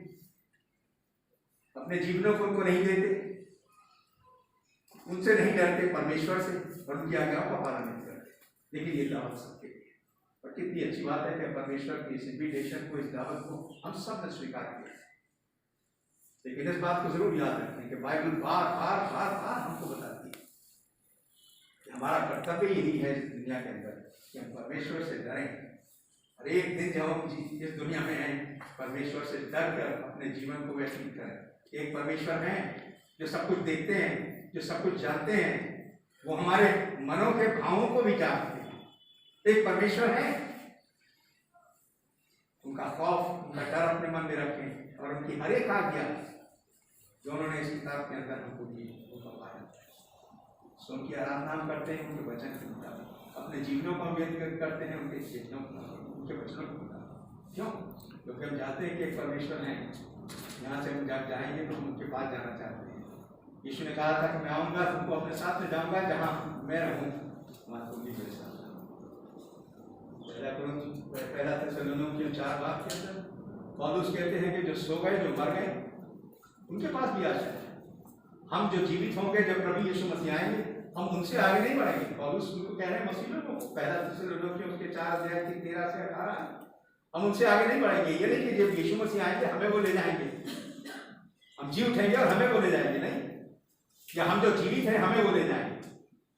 अपने जीवनों को उनको नहीं देते, उनसे नहीं डरते, परमेश्वर से, और उनकी आज्ञाओं का पालन नहीं करते। लेकिन ये दावत सबके लिए, और कितनी अच्छी बात है कि परमेश्वर की इस इन्विटेशन को, इस दावत को हम सब ने स्वीकार किया। लेकिन इस बात को जरूर याद रखें कि बाइबल बार बार बार बार हमको बताती है कि हमारा कर्तव्य यही है इस दुनिया के अंदर कि हम परमेश्वर से डरें। और एक दिन जब हम इस दुनिया में हैं, परमेश्वर से डर कर अपने जीवन को व्यतीत करें। एक परमेश्वर है जो सब कुछ देखते हैं, जो सब कुछ जानते हैं, वो हमारे मनों के भावों को भी जानते हैं। एक परमेश्वर है, उनका खौफ, उनका डर अपने मन में रखें और उनकी हर एक आज्ञा जो उन्होंने इस किताब के अंदर हमको दी वो हम पालन करें। सो उनकी आराधना हम करते हैं उनके वचन के मुताबिक, अपने जीवनों को हम व्यतीत करते हैं उनके चेतनों को, उनके वचनों के मुताबिक। क्यों? क्योंकि हम जानते हैं कि एक परमेश्वर है, यहाँ से हम जब जाएंगे तो हम उनके पास जाना चाहते हैं। यीशु ने कहा था कि मैं आऊँगा तुमको अपने साथ में जाऊँगा, जहाँ मैं रहूँ वहाँ तुम भी मेरे साथ। पहला थेसलोनिकियों 4 के अंदर पौलुस कहते हैं कि जो सो गए, जो मर गए, उनके पास भी आशा है। हम जो जीवित होंगे जब प्रभु यीशु मसीह आएंगे, हम उनसे आगे नहीं बढ़ेंगे। पौलुस उनको कह रहे हैं मसीह लोगों को, पहला थेसलोनिकियों के 4:13 से 18, हम उनसे आगे नहीं बढ़ेंगे। ये नहीं कि जब यीशु मसीह आएंगे हमें वो ले जाएंगे, हम जी उठेंगे और हमें वो ले जाएंगे, नहीं, या हम जो जीवित हैं हमें वो ले जाएंगे।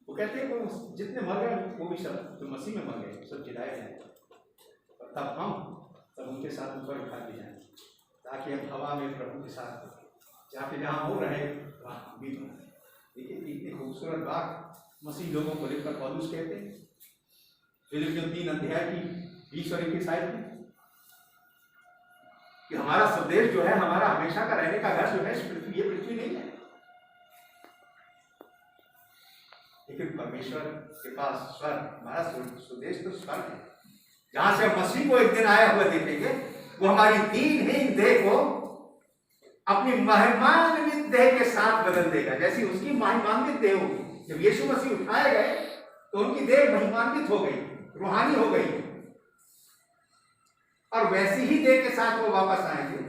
वो कहते हैं वो जितने मर गए वो भी सब जो मसीह में मर गए सब जिलाए जाएंगे, और तब उनके साथ ऊपर उठा दिए जाएंगे, ताकि हम हवा में प्रभु के साथ जहाँ पे जहाँ वो रहे वहाँ भी रहे। देखिए इतनी खूबसूरत बात मसीह लोगों को लेकर पौलुस कहते हैं फिलिपियों 3 की 20 और 21 आयत कि हमारा स्वदेश जो है, हमारा हमेशा का रहने का घर जो है इस पृथ्वी, ये पृथ्वी नहीं है, लेकिन परमेश्वर के पास स्वर्ग, हमारा स्वदेश तो स्वर्ग है, जहां से हम मसीह को एक दिन आया हुआ देखेंगे। वो हमारी दीनहीन देह को अपनी महिमान्वित देह के साथ बदल देगा, जैसी उसकी महिमान्वित देह होगी। जब यीशु मसीह उठाए गए तो उनकी देह महिमान्वित हो गई, रूहानी हो गई, और वैसी ही देह के साथ वो वापस आएंगे।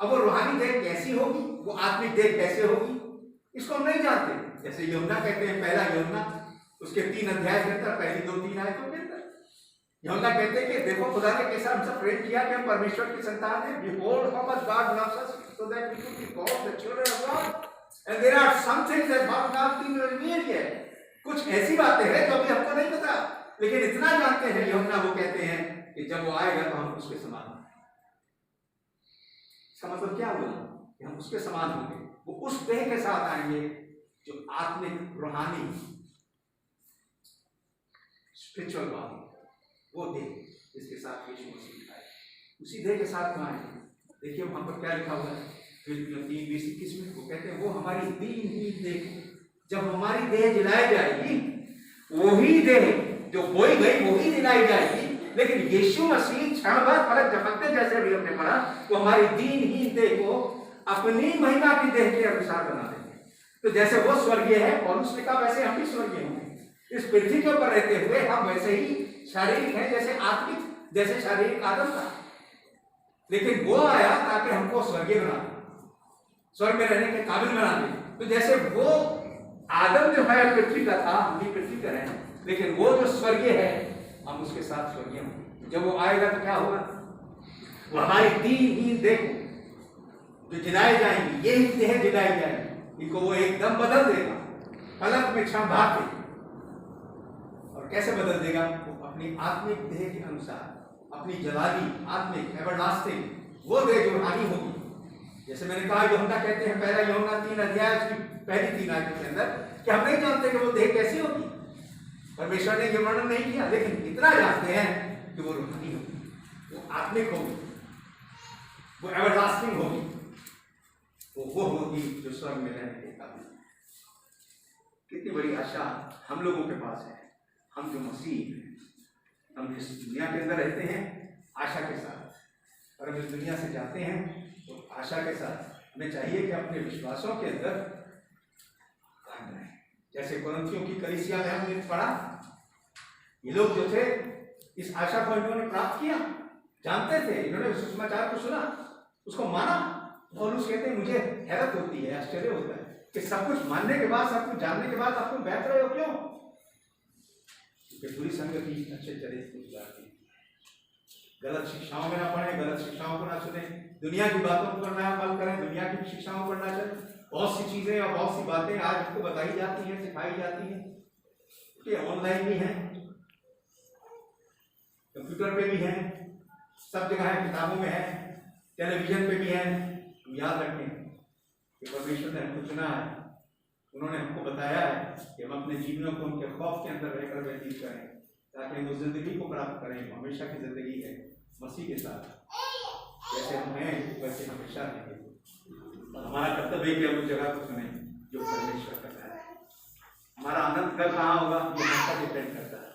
अब वो रूहानी देह कैसी होगी, वो आत्मिक देह कैसे होगी, इसको हम नहीं जानते। जैसे यूहन्ना कहते हैं, पहला यूहन्ना उसके 3 अध्याय के अंदर पहली 2-3 आयतों के अंदर यूहन्ना कहते हैं कि देखो खुदा ने कैसा हमसे प्रेम किया कि हम परमेश्वर की संतान हैं। Behold how much God loves us so that we should be called the children of God. And there are some things that have not been revealed yet. कुछ ऐसी बातें हैं जो अभी हमको नहीं पता, लेकिन इतना जानते हैं यूहन्ना, वो कहते हैं कि जब वो आएगा तो हम उसके समान होंगे। इसका मतलब क्या हुआ कि हम उसके समान होंगे। वो उस देह के साथ आएंगे जो आत्मिक, रूहानी, स्पिरिचुअल बॉडी, वो देह जिसके साथ यीशु मसीह आए, उसी देह के साथ हम आएंगे। देखिए वहां पर क्या लिखा हुआ है फिलिपियों 3:20-21 में, वो कहते हैं वो हमारी दीनहीन देह, जब हमारी देह जलाई जाएगी, वही देह जो बोई गई वही जलाई जाएगी, लेकिन यीशु मसीह क्षण भर पलक झपकते, जैसे भी हमने पढ़ा, वो हमारी दीनहीन देह को अपनी महिमा की देह के अनुसार बना देंगे। तो जैसे वो स्वर्गीय है, पौलुस ने कहा, वैसे हम भी स्वर्गीय होंगे। इस पृथ्वी के ऊपर रहते हुए हम वैसे ही शारीरिक हैं जैसे आत्मिक, जैसे शारीरिक आदम था, लेकिन वो आया ताकि हमको स्वर्गीय बना दे, स्वर्ग में रहने के काबिल बना दे। तो जैसे वो आदम जो है पृथ्वी का था, हम भी पृथ्वी का रहे, लेकिन वो जो स्वर्गीय है हम उसके साथ स्वर्गीय होंगे। जब वो आएगा तो क्या होगा, वो हमारी दीनहीन देह जो जिलाए जाएंगी, यही देह जिलाई जाएंगी, इनको वो एकदम बदल देगा, पलक में क्षण भर के। और कैसे बदल देगा, वो अपनी आत्मिक देह के अनुसार, अपनी जलाली आत्मिक एवरलास्टिंग वो देह जो रूहानी होगी। जैसे मैंने कहा, यूहन्ना कहते हैं पहला यूहन्ना 3 अध्याय उसकी पहली 3 आयतों के अंदर कि हम नहीं जानते कि वो देह कैसी होगी, परमेश्वर ने ये वर्णन नहीं किया, लेकिन इतना जानते हैं कि वो रूहानी होगी, वो आत्मिक होगी, वो एवरलास्टिंग होगी, वो होगी जो स्वर्ग में रहने के काबिल। कितनी बड़ी आशा हम लोगों के पास है। हम जो मसीह हैं, हम इस दुनिया के अंदर रहते हैं आशा के साथ, और हम इस दुनिया से जाते हैं तो आशा के साथ। हमें चाहिए कि अपने विश्वासों के अंदर कायम रहें। जैसे कोरिन्थियों की कलीसिया में हमने पढ़ा, ये लोग जो थे इस आशा को इन्होंने प्राप्त किया, जानते थे, इन्होंने सुसमाचार को सुना, उसको माना। और उस कहते हैं मुझे हैरत होती है, आश्चर्य होता है कि सब कुछ मानने के बाद, सब कुछ जानने के बाद आप तुम बैठ रहे हो, क्यों? क्योंकि बुरी संगति अच्छे चरित्र को सुधारती है। गलत शिक्षाओं में ना पढ़े, गलत शिक्षाओं को ना सुने, दुनिया की बातों पर ना अमल करें, दुनिया की शिक्षाओं पर ना चले। बहुत सी चीजें और बहुत सी बातें आज हमको बताई जाती हैं, सिखाई जाती हैं, कि ऑनलाइन भी हैं, कंप्यूटर पे भी हैं, सब जगह है, किताबों में है, टेलीविजन पे भी है। हम याद रखें कि परमेश्वर ने हमको चुना है, उन्होंने हमको बताया है कि हम अपने जीवनों को उनके खौफ के अंदर रहकर व्यतीत करें, ताकि हम उस जिंदगी को प्राप्त करें, हमेशा की जिंदगी है मसीह के साथ। जैसे हम हैं वैसे हमेशा रहेंगे। और हमारा कर्तव्य है कि हम उस जगह को चुनें जो परमेश्वर करता है। हमारा आनंद कल कहाँ होगा ये हम पर डिपेंड करता है।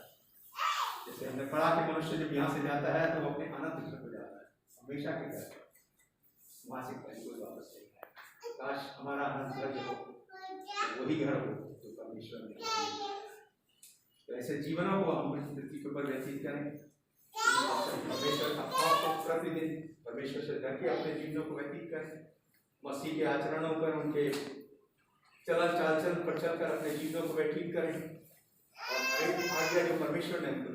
जैसे हमने पढ़ा कि मनुष्य जब यहाँ से जाता है तो वो अपने आनंद घर को जाता है, हमेशा के घर, वहाँ से कहीं कोई वापस नहीं है। काश हमारा आनंद घर जो हो वही घर हो जो परमेश्वर ने बनाया है। तो ऐसे जीवनों को हम पृथ्वी के ऊपर व्यतीत करें, परमेश्वर का आपको प्रतिदिन परमेश्वर से डर के अपने जीवनों को व्यतीत करें, मसीह के आचरणों पर उनके चलन चाल चलन पर चलकर अपने जीवनों को व्यतीत करें और हर एक आज्ञा जो परमेश्वर ने हमको